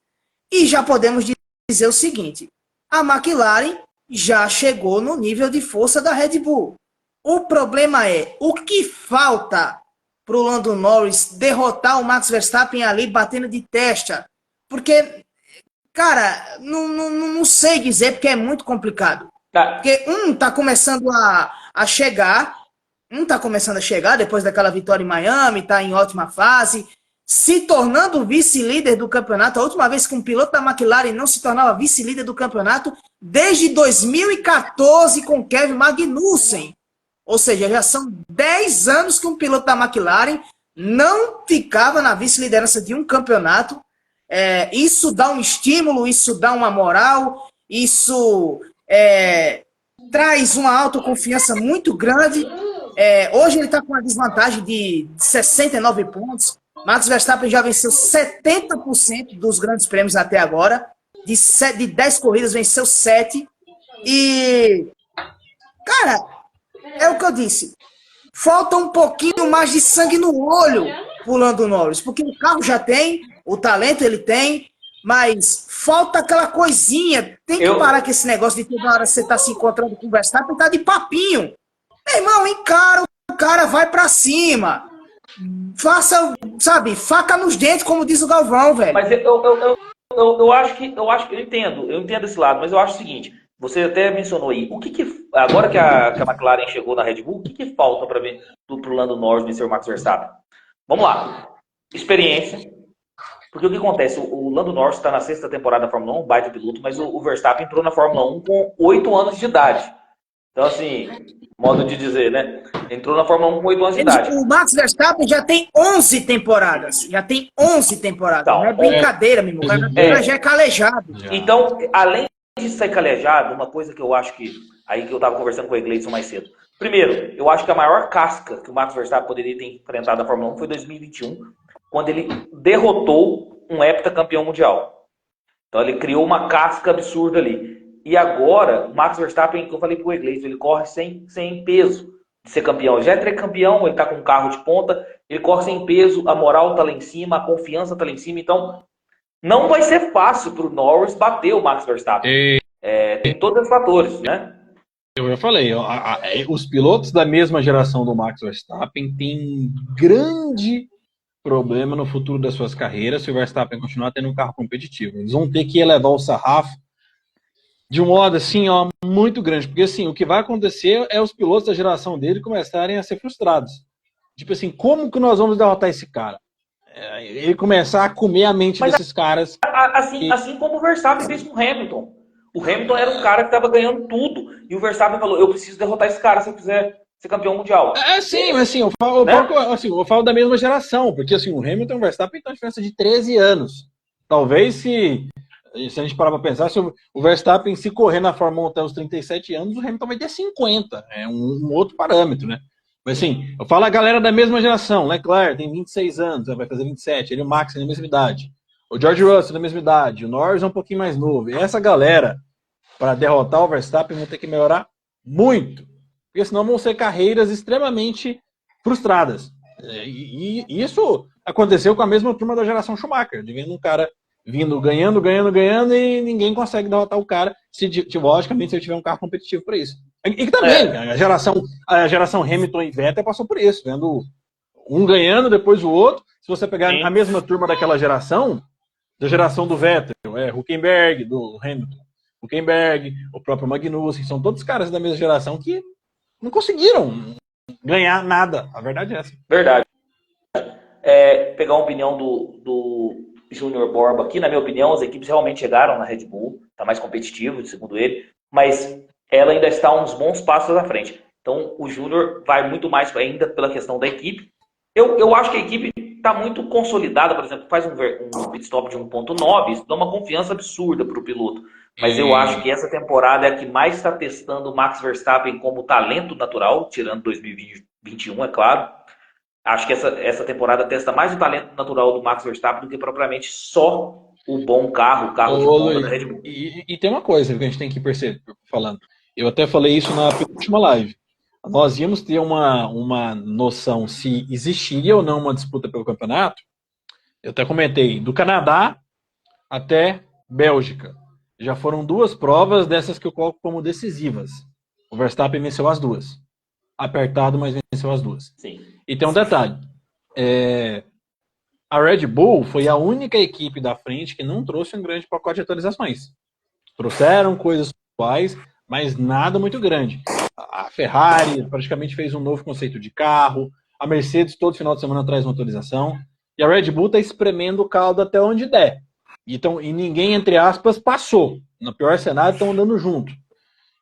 E já podemos dizer o seguinte, a McLaren já chegou no nível de força da Red Bull. O problema é, o que falta para o Lando Norris derrotar o Max Verstappen ali batendo de testa? Porque, cara, não sei dizer, porque é muito complicado. Porque tá começando a chegar, depois daquela vitória em Miami, tá em ótima fase, se tornando vice-líder do campeonato. A última vez que um piloto da McLaren não se tornava vice-líder do campeonato, desde 2014 com Kevin Magnussen. Ou seja, já são 10 anos que um piloto da McLaren não ficava na vice-liderança de um campeonato. Isso dá um estímulo, isso dá uma moral, isso traz uma autoconfiança muito grande. Hoje ele está com uma desvantagem de 69 pontos. Max Verstappen já venceu 70% dos grandes prêmios até agora. De 10 corridas, venceu 7. E, cara, é o que eu disse. Falta um pouquinho mais de sangue no olho pro Lando Norris. Porque o carro já tem, o talento ele tem, mas falta aquela coisinha. Tem que parar com esse negócio de toda hora você tá se encontrando com o Verstappen, tá de papinho. Meu irmão, encara o cara, vai pra cima. Faça, sabe, faca nos dentes, como diz o Galvão, velho. Mas eu acho que eu entendo esse lado, mas eu acho o seguinte, você até mencionou aí, agora que a McLaren chegou na Red Bull, o que falta para ver pro Lando Norris vencer o Max Verstappen? Vamos lá, experiência, porque o que acontece, o Lando Norris está na 6ª temporada da Fórmula 1, baita piloto, mas o Verstappen entrou na Fórmula 1 com 8 anos de idade. Então, assim, modo de dizer, né? Entrou na Fórmula 1 com 8 anos de idade. O Max Verstappen já tem 11 temporadas. Então, não é brincadeira, meu irmão. O cara já é calejado. Então, além de ser calejado, uma coisa que eu acho que... Aí que eu estava conversando com o Egleison mais cedo. Primeiro, eu acho que a maior casca que o Max Verstappen poderia ter enfrentado na Fórmula 1 foi em 2021, quando ele derrotou um heptacampeão mundial. Então, ele criou uma casca absurda ali. E agora, o Max Verstappen, que eu falei pro Egleison, ele corre sem peso de ser campeão. Ele já é tricampeão, ele tá com um carro de ponta, ele corre sem peso, a moral tá lá em cima, a confiança tá lá em cima. Então, não vai ser fácil pro Norris bater o Max Verstappen. Tem todos os fatores, né? Eu já falei, os pilotos da mesma geração do Max Verstappen têm grande problema no futuro das suas carreiras se o Verstappen continuar tendo um carro competitivo. Eles vão ter que elevar o sarrafo de um modo assim, muito grande. Porque assim, o que vai acontecer é os pilotos da geração dele começarem a ser frustrados. Tipo assim, como que nós vamos derrotar esse cara? Ele começar a comer a mente desses caras. Assim como o Verstappen fez com o Hamilton. O Hamilton era um cara que estava ganhando tudo. E o Verstappen falou, eu preciso derrotar esse cara se eu quiser ser campeão mundial. Sim, mas assim, eu falo da mesma geração. Porque assim, o Hamilton e o Verstappen tem uma diferença de 13 anos. Talvez se a gente parar para pensar, se o Verstappen se correr na Fórmula 1 até os 37 anos, o Hamilton vai ter 50. É um outro parâmetro, né? Mas assim, eu falo a galera da mesma geração. Leclerc tem 26 anos, vai fazer 27. Ele e o Max tem a mesma idade. O George Russell da mesma idade. O Norris é um pouquinho mais novo. E essa galera, para derrotar o Verstappen, vão ter que melhorar muito. Porque senão vão ser carreiras extremamente frustradas. E isso aconteceu com a mesma turma da geração Schumacher. De vendo um cara ganhando, e ninguém consegue derrotar o cara, logicamente, se ele tiver um carro competitivo para isso. E que também, a geração Hamilton e Vettel passou por isso, vendo um ganhando, depois o outro. Se você pegar a mesma turma daquela geração, da geração do Vettel, Hülkenberg, do Hamilton, Hülkenberg, o próprio Magnussen, são todos caras da mesma geração que não conseguiram ganhar nada. A verdade é essa. Verdade. Pegar uma opinião do Júnior Borba aqui, na minha opinião, as equipes realmente chegaram na Red Bull, está mais competitivo, segundo ele, mas ela ainda está uns bons passos à frente. Então, o Júnior vai muito mais ainda pela questão da equipe. Eu acho que a equipe está muito consolidada, por exemplo, faz um pit stop de 1.9, isso dá uma confiança absurda para o piloto. Mas eu acho que essa temporada é a que mais está testando o Max Verstappen como talento natural, tirando 2021, é claro. Acho que essa temporada testa mais o talento natural do Max Verstappen do que propriamente só o bom carro, o carro de ponta da Red Bull. E tem uma coisa que a gente tem que perceber, falando. Eu até falei isso na última live. Nós íamos ter uma noção se existiria ou não uma disputa pelo campeonato. Eu até comentei, do Canadá até Bélgica. Já foram 2 provas dessas que eu coloco como decisivas. O Verstappen venceu as 2. Apertado, mas venceu as 2. Sim. E tem um detalhe. A Red Bull foi a única equipe da frente que não trouxe um grande pacote de atualizações. Trouxeram coisas atuais, mas nada muito grande. A Ferrari praticamente fez um novo conceito de carro. A Mercedes todo final de semana traz uma atualização. E a Red Bull está espremendo o caldo até onde der. Então, e ninguém, entre aspas, passou. No pior cenário, estão andando junto.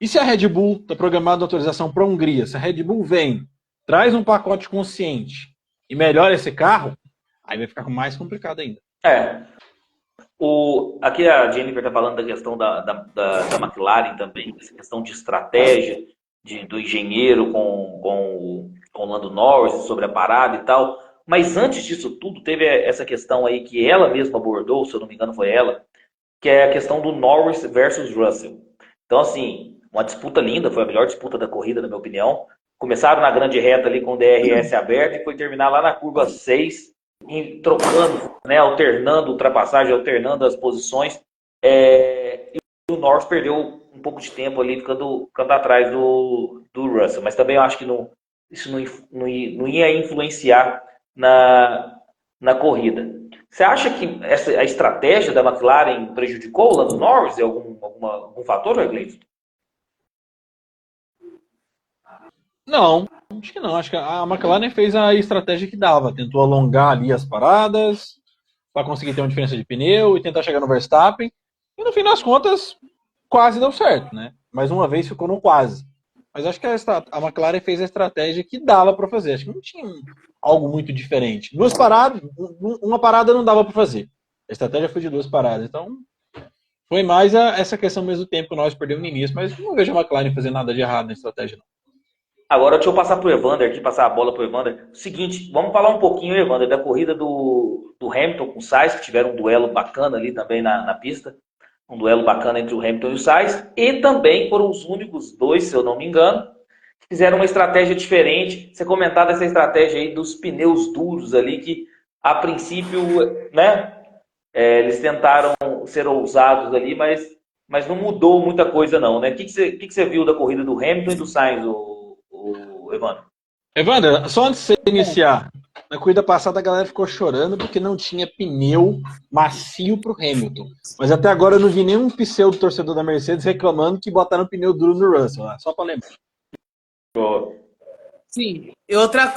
E se a Red Bull está programada a atualização para a Hungria? Se a Red Bull vem, traz um pacote consciente e melhora esse carro, aí vai ficar mais complicado ainda. Aqui a Jennifer está falando da questão da McLaren também, essa questão de estratégia, do engenheiro com o Lando Norris sobre a parada e tal. Mas antes disso tudo, teve essa questão aí que ela mesma abordou, se eu não me engano foi ela, que é a questão do Norris versus Russell. Então, assim, uma disputa linda, foi a melhor disputa da corrida, na minha opinião. Começaram na grande reta ali com o DRS aberto e foi terminar lá na curva 6, trocando, né, alternando ultrapassagem, alternando as posições. E o Norris perdeu um pouco de tempo ali, ficando atrás do Russell. Mas também eu acho que isso não ia influenciar na corrida. Você acha que a estratégia da McLaren prejudicou o Lando Norris? Algum fator, Gleison? Não, acho que não. Acho que a McLaren fez a estratégia que dava. Tentou alongar ali as paradas para conseguir ter uma diferença de pneu e tentar chegar no Verstappen. E no fim das contas, quase deu certo, né? Mais uma vez ficou no quase. Mas acho que a McLaren fez a estratégia que dava para fazer. Acho que não tinha algo muito diferente. 2 paradas, uma parada não dava para fazer. A estratégia foi de 2 paradas. Então, foi mais essa questão mesmo do tempo que nós perdemos no início. Mas não vejo a McLaren fazer nada de errado na estratégia, não. Agora, deixa eu passar para o Evander aqui, passar a bola para o Evander. Seguinte, vamos falar um pouquinho, Evander, da corrida do Hamilton com o Sainz, que tiveram um duelo bacana ali também na pista. Um duelo bacana entre o Hamilton e o Sainz. E também foram os únicos 2, se eu não me engano, que fizeram uma estratégia diferente. Você comentar dessa estratégia aí dos pneus duros ali, que a princípio, né, eles tentaram ser ousados ali, mas não mudou muita coisa não, né? O que você viu da corrida do Hamilton e do Sainz, o Evandro? Evandro, só antes de você iniciar, na corrida passada a galera ficou chorando porque não tinha pneu macio pro Hamilton. Mas até agora eu não vi nenhum pseudo torcedor da Mercedes reclamando que botaram pneu duro no Russell, só para lembrar. Sim, e outra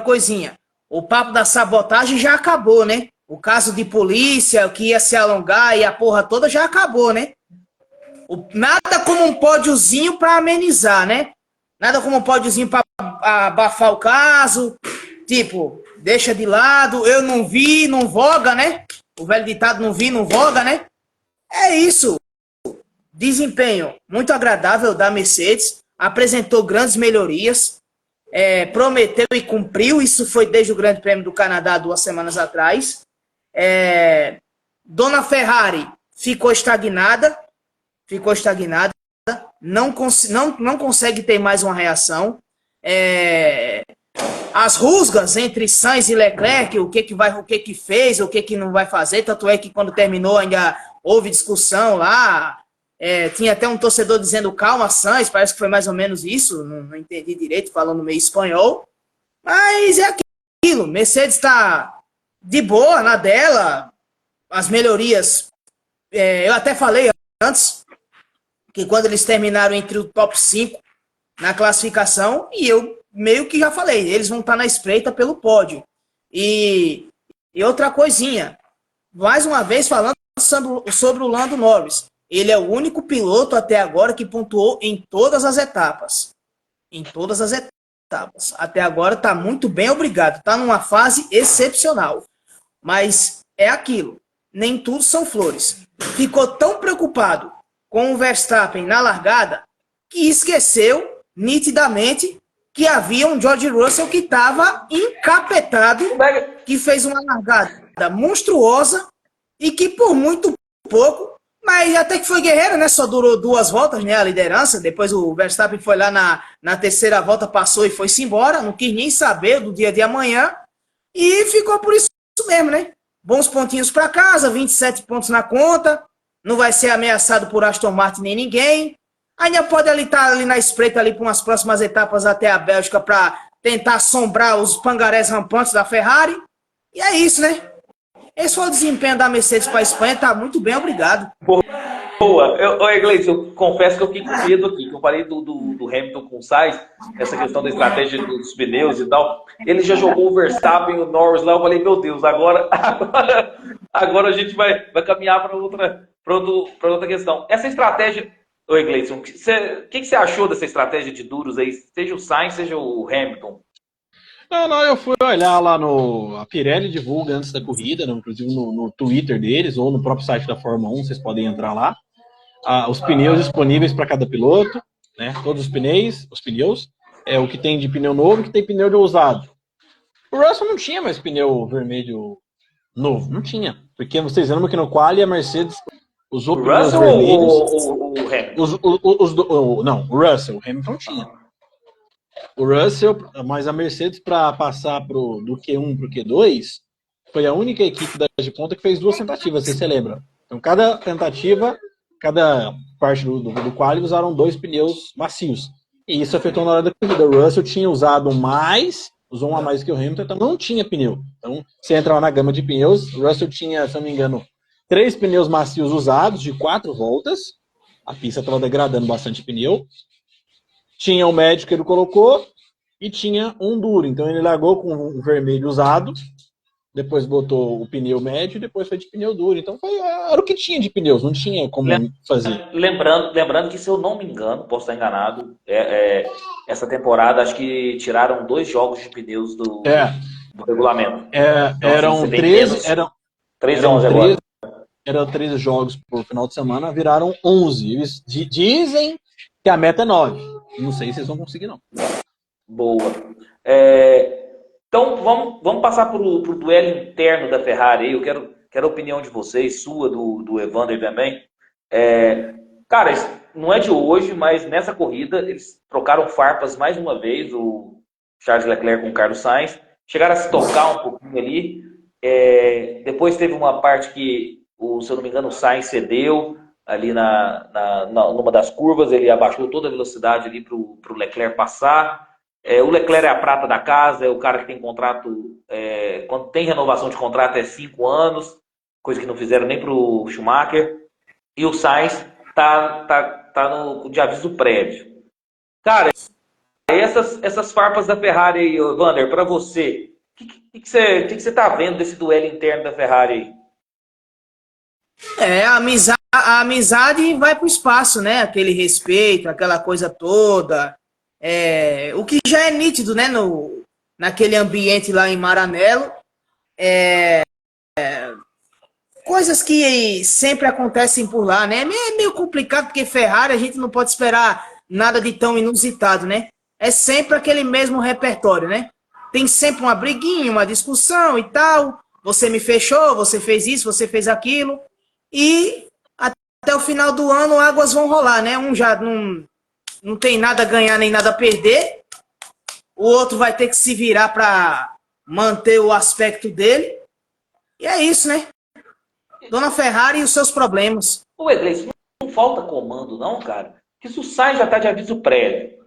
coisinha. O papo da sabotagem já acabou, né? O caso de polícia, que ia se alongar e a porra toda já acabou, né? Nada como um pódiozinho para amenizar, né? Nada como um pódiozinho para abafar o caso. Tipo, deixa de lado, eu não vi, não voga, né? O velho ditado não vi, não voga, né? É isso. Desempenho muito agradável da Mercedes. Apresentou grandes melhorias. Prometeu e cumpriu. Isso foi desde o Grande Prêmio do Canadá 2 semanas atrás. Dona Ferrari ficou estagnada. Não consegue ter mais uma reação. As rusgas entre Sainz e Leclerc, o que fez, o que não vai fazer, tanto é que quando terminou ainda houve discussão lá, Tinha até um torcedor dizendo calma, Sainz, parece que foi mais ou menos isso, não entendi direito, falando meio espanhol. Mas é aquilo, Mercedes está de boa na dela, as melhorias. Eu até falei antes que quando eles terminaram entre o top 5 na classificação, e eu meio que já falei, eles vão estar na espreita pelo pódio. E outra coisinha, mais uma vez falando sobre o Lando Norris. Ele é o único piloto até agora que pontuou em todas as etapas. Em todas as etapas. Até agora está muito bem, obrigado. Está numa fase excepcional. Mas é aquilo. Nem tudo são flores. Ficou tão preocupado com o Verstappen na largada que esqueceu nitidamente que havia um George Russell que estava encapetado, que fez uma largada monstruosa e que por muito pouco, mas até que foi guerreiro, né? Só durou 2 voltas, né? A liderança. Depois o Verstappen foi lá na terceira volta, passou e foi-se embora. Não quis nem saber do dia de amanhã. E ficou por isso mesmo, né? Bons pontinhos para casa, 27 pontos na conta. Não vai ser ameaçado por Aston Martin nem ninguém. Ainda pode estar ali na espreita ali para umas próximas etapas até a Bélgica para tentar assombrar os pangarés rampantes da Ferrari. E é isso, né? Esse foi o desempenho da Mercedes para a Espanha, tá muito bem, obrigado. Boa. Ô, Iglesias, eu confesso que eu fiquei com medo aqui, que eu falei do Hamilton com o Sainz, essa questão da estratégia dos pneus e tal. Ele já jogou o Verstappen e o Norris lá, eu falei, meu Deus, agora a gente vai caminhar para outra questão. Essa estratégia, ô Iglesias, o que você achou dessa estratégia de duros aí, seja o Sainz, seja o Hamilton? Não, eu fui olhar lá a Pirelli divulga antes da corrida, né, inclusive no Twitter deles, ou no próprio site da Fórmula 1, vocês podem entrar lá. Os pneus disponíveis para cada piloto, né, todos os pneus, o que tem de pneu novo e o que tem pneu de usado. O Russell não tinha mais pneu vermelho novo, não tinha, porque vocês lembram que no quali a Mercedes usou pneus vermelhos. Não, o Russell, o Hamilton tinha. O Russell, mas a Mercedes, para passar do Q1 para o Q2, foi a única equipe de ponta que fez 2 tentativas, se você lembra. Então, cada tentativa, cada parte do quali usaram 2 pneus macios. E isso afetou na hora da corrida. O Russell tinha usado usou um a mais que o Hamilton, então não tinha pneu. Então, você entrava na gama de pneus, o Russell tinha, se não me engano, 3 pneus macios usados de 4 voltas. A pista estava degradando bastante pneu. Tinha o médio que ele colocou e tinha um duro. Então ele largou com o vermelho usado, depois botou o pneu médio e depois foi de pneu duro. Então era o que tinha de pneus, não tinha como fazer. Lembrando que, se eu não me engano, posso estar enganado, essa temporada acho que tiraram 2 jogos de pneus do regulamento. Então, eram 13. Eram 11 agora. Eram 13 jogos por final de semana, viraram 11. Eles dizem que a meta é 9. Não sei se vocês vão conseguir, não. Boa. Então, vamos passar para o duelo interno da Ferrari. Eu quero a opinião de vocês, sua, do Evander também. Cara, não é de hoje, mas nessa corrida eles trocaram farpas mais uma vez, o Charles Leclerc com o Carlos Sainz. Chegaram a se tocar um pouquinho ali. Depois teve uma parte que, se eu não me engano, o Sainz cedeu ali numa das curvas, ele abaixou toda a velocidade ali para o Leclerc passar. O Leclerc é a prata da casa, é o cara que tem contrato, quando tem renovação de contrato é 5 anos, coisa que não fizeram nem para o Schumacher. E o Sainz tá de aviso prévio. Cara, essas farpas da Ferrari aí, Wander, para você, o que você tá vendo desse duelo interno da Ferrari aí? A amizade vai para o espaço, né? Aquele respeito, aquela coisa toda. O que já é nítido, né? Naquele ambiente lá em Maranello. Coisas que sempre acontecem por lá, né? É meio complicado, porque Ferrari a gente não pode esperar nada de tão inusitado, né? É sempre aquele mesmo repertório, né? Tem sempre uma briguinha, uma discussão e tal. Você me fechou, você fez isso, você fez aquilo. E até o final do ano águas vão rolar, né? Um já não tem nada a ganhar nem nada a perder. O outro vai ter que se virar para manter o aspecto dele. E é isso, né? Dona Ferrari e os seus problemas. Ô, Iglesias, não falta comando, não, cara. Porque se o Sainz já está de aviso prévio,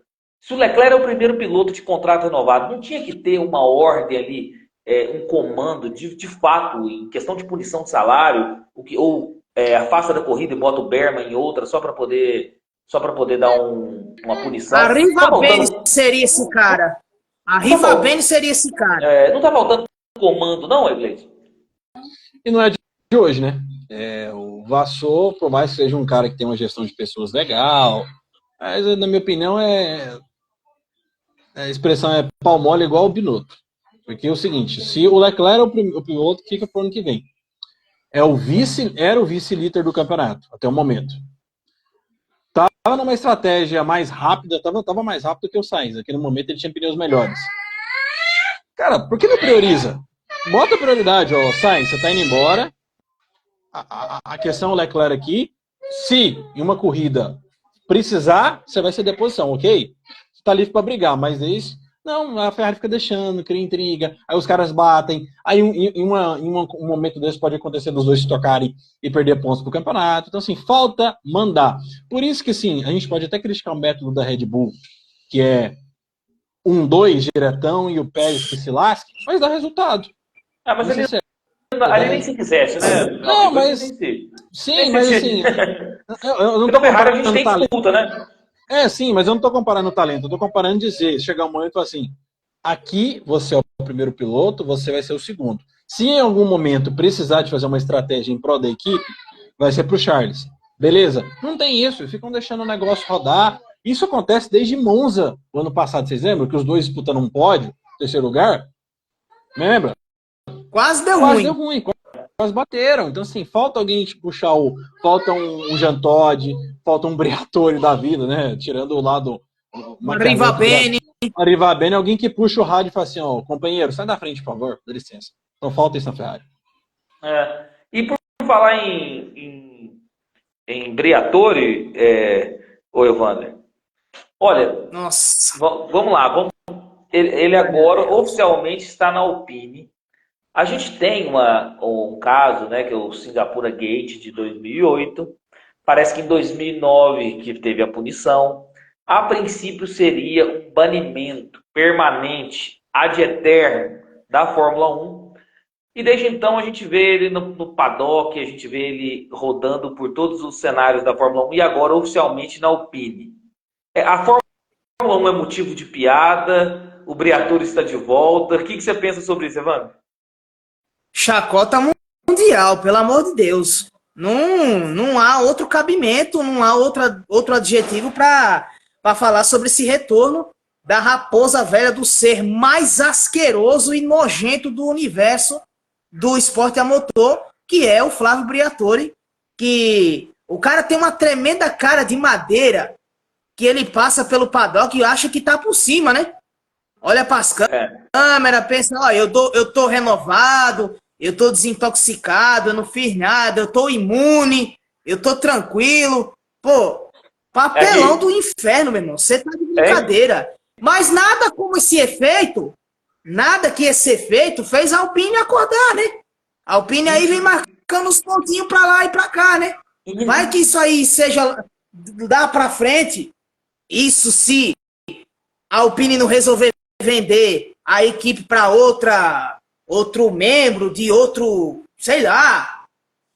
se o Leclerc é o primeiro piloto de contrato renovado, não tinha que ter uma ordem ali, um comando de fato, em questão de punição de salário, afasta da corrida e bota o Berman em outra só para poder dar uma punição. A Não tá Rivabene faltando, seria esse cara. A não tá faltando, Rivabene seria esse cara. não tá faltando comando, não, Egleison? E não é de hoje, né? O Vassou, por mais que seja um cara que tem uma gestão de pessoas legal, mas na minha opinião a expressão é pau mole igual o Binotto. Porque é o seguinte, se o Leclerc é o piloto, fica pro ano que vem. Era o vice-líder do campeonato, até o momento. Tava numa estratégia mais rápida, tava mais rápido que o Sainz. Naquele momento ele tinha pneus melhores. Cara, por que não prioriza? Bota prioridade, ó, Sainz, você tá indo embora. A questão é o Leclerc aqui. Se em uma corrida precisar, você vai ser deposição, ok? Você tá livre para brigar, mas desde não, a Ferrari fica deixando, cria intriga, aí os caras batem, aí um momento desse pode acontecer dos dois se tocarem e perder pontos pro campeonato. Então, assim, falta mandar. Por isso que, sim, a gente pode até criticar o método da Red Bull, que é 1-2 diretão e o Pérez que se lasque, mas dá resultado. Mas ali nem se quisesse, né? Não, mas... Sim, mas assim... Eu não tô Ferrari a gente tem talento. disputa, né? Sim, mas eu não tô comparando o talento. Eu tô comparando dizer, chegar um momento assim, aqui você é o primeiro piloto, você vai ser o segundo. Se em algum momento precisar de fazer uma estratégia em prol da equipe, vai ser pro Charles. Beleza? Não tem isso, ficam deixando o negócio rodar. Isso acontece desde Monza, o ano passado, vocês lembram? Que os dois disputando um pódio, terceiro lugar. Lembra? Quase deu ruim. Quase bateram. Então, assim, falta alguém puxar falta um Jean Todt, falta um Briatore da vida, né? Tirando o lado... A Rivabene, alguém que puxa o rádio e fala assim, ó, companheiro, sai da frente, por favor, dá licença. Não falta isso na Ferrari. E por falar em Briatore, ô Evandro, olha, nossa, vamos lá, ele agora oficialmente está na Alpine. A gente tem um caso, né, que é o Singapura Gate de 2008. Parece que em 2009 que teve a punição. A princípio seria um banimento permanente, ad eterno, da Fórmula 1. E desde então a gente vê ele no paddock, a gente vê ele rodando por todos os cenários da Fórmula 1 e agora oficialmente na Alpine. A Fórmula 1 é motivo de piada, o Briatore está de volta. O que você pensa sobre isso, Evandro? Chacota mundial, pelo amor de Deus. Não há outro cabimento, não há outro adjetivo para falar sobre esse retorno da raposa velha, do ser mais asqueroso e nojento do universo do esporte a motor, que é o Flávio Briatore, que o cara tem uma tremenda cara de madeira, que ele passa pelo paddock e acha que tá por cima, né? Olha para as câmeras, pensa, ó, eu tô renovado, eu tô desintoxicado, eu não fiz nada, eu tô imune, eu tô tranquilo. Pô, papelão do inferno, meu irmão. Você tá de brincadeira. Mas nada como esse efeito, nada que esse efeito fez a Alpine acordar, né? A Alpine aí vem marcando os pontinhos pra lá e pra cá, né? Vai que isso aí seja, dá pra frente, isso se a Alpine não resolver vender a equipe para outro membro de outro, sei lá.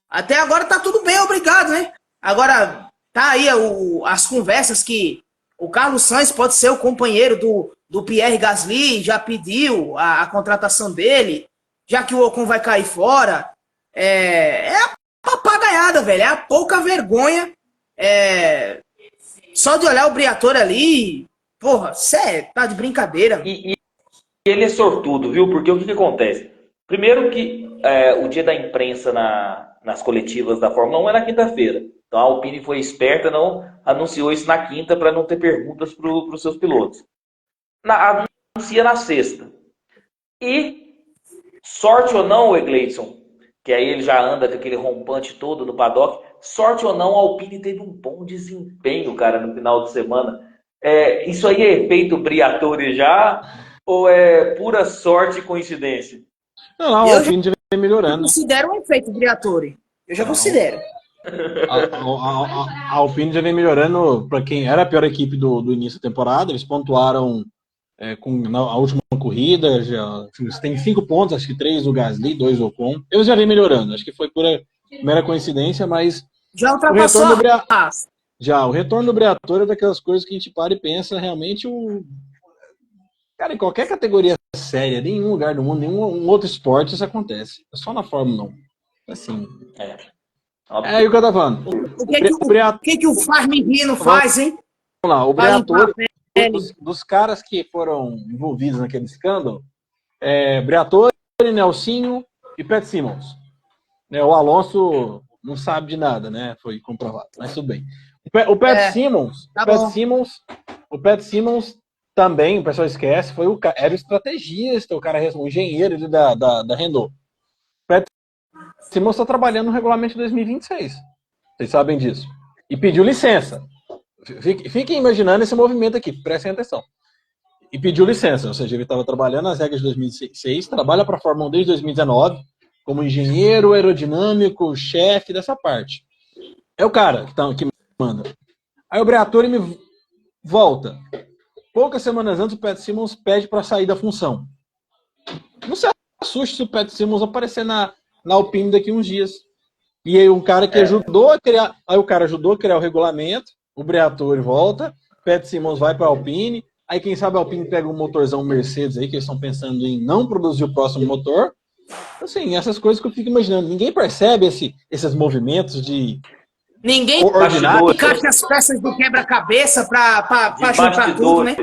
Até agora tá tudo bem, obrigado, né? Agora tá aí as conversas que o Carlos Sainz pode ser o companheiro do Pierre Gasly, já pediu a contratação dele, já que o Ocon vai cair fora. É a papagaiada, velho, é a pouca vergonha. Só de olhar o Briatore ali, porra, você tá de brincadeira. E ele é sortudo, viu? Porque o que acontece? Primeiro que o dia da imprensa nas coletivas da Fórmula 1 é na quinta-feira. Então a Alpine foi esperta, não anunciou isso na quinta para não ter perguntas para os seus pilotos. Anuncia na sexta. E, sorte ou não, o Egleison, que aí ele já anda com aquele rompante todo no paddock, sorte ou não, a Alpine teve um bom desempenho, cara, no final de semana. Isso aí é efeito Briatore já? Ou é pura sorte e coincidência? Não, a Alpine já vem melhorando. Eu considero um efeito Briatore. Eu já considero. A Alpine já vem melhorando. Para quem era a pior equipe do início da temporada, eles pontuaram na última corrida. Eles têm 5 pontos, acho que 3 do Gasly, 2 do Ocon. Eles já vem melhorando. Acho que foi por mera coincidência, mas Já ultrapassou o retorno do Briatore é daquelas coisas que a gente para e pensa realmente cara, em qualquer categoria séria, em nenhum lugar do mundo, nenhum outro esporte isso acontece. É só na Fórmula 1. Assim. É aí o que eu tava falando. O que o Farmigino faz, hein? Vamos lá, o Briatore, dos caras que foram envolvidos naquele escândalo, Briatore, Nelsinho e Pat Simmons. O Alonso não sabe de nada, né? Foi comprovado, mas tudo bem. O Pat Simmons, o Pat Simmons também, o pessoal esquece, era o estrategista, o engenheiro da Renault. O Pat Simmons está trabalhando no regulamento de 2026. Vocês sabem disso. E pediu licença. Fiquem imaginando esse movimento aqui, prestem atenção. E pediu licença, ou seja, ele estava trabalhando nas regras de 2006, trabalha para a Fórmula 1 desde 2019, como engenheiro aerodinâmico, chefe dessa parte. É o cara que manda. Aí o Briatore me volta. Poucas semanas antes, o Pat Simmons pede para sair da função. Não se assuste se o Pat Simmons aparecer na Alpine daqui uns dias. E aí um cara que ajudou a criar. Aí o cara ajudou a criar o regulamento, o Briatore volta, Pat Simmons vai para a Alpine, aí quem sabe a Alpine pega um motorzão Mercedes aí, que eles estão pensando em não produzir o próximo motor. Assim, essas coisas que eu fico imaginando. Ninguém percebe esses movimentos de. Ninguém encaixa as peças do quebra-cabeça para juntar tudo, né?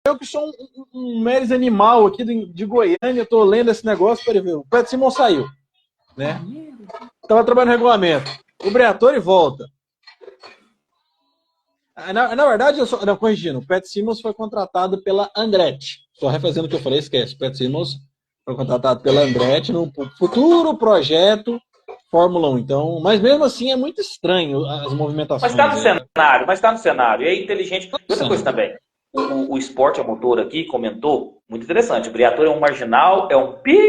Eu que sou um meres animal aqui de Goiânia, tô lendo esse negócio para ver. O Pat Simmons saiu, né? Tava trabalhando no regulamento. O Briatore volta. Na verdade, corrigindo, o Pat Simmons foi contratado pela Andretti. Só refazendo o que eu falei, esquece. O Pat Simmons foi contratado pela Andretti no futuro projeto Fórmula 1. Então, mas mesmo assim é muito estranho as movimentações. Mas tá no cenário. É inteligente. Outra coisa também. O Esporte a Motor aqui comentou, muito interessante. O Briatore é um marginal, é um pi,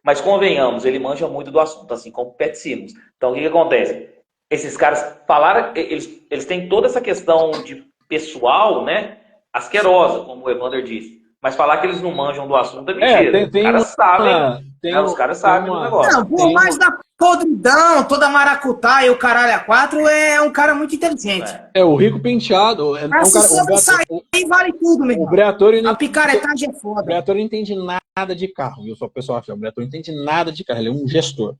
mas convenhamos, ele manja muito do assunto, assim como o Pat Simmons. Então, o que acontece? Esses caras falaram, eles têm toda essa questão de pessoal, né? Asquerosa, como o Evander disse. Mas falar que eles não manjam do assunto é mentira. Os caras sabem do negócio. Não, por mais da podridão, toda maracutá e o caralho a quatro, é um cara muito inteligente. O Rico Penteado. Vale tudo, meu irmão. A picaretagem é foda. O Briatore não entende nada de carro, viu? Só o pessoal acha. O Briatore não entende nada de carro, ele é um gestor.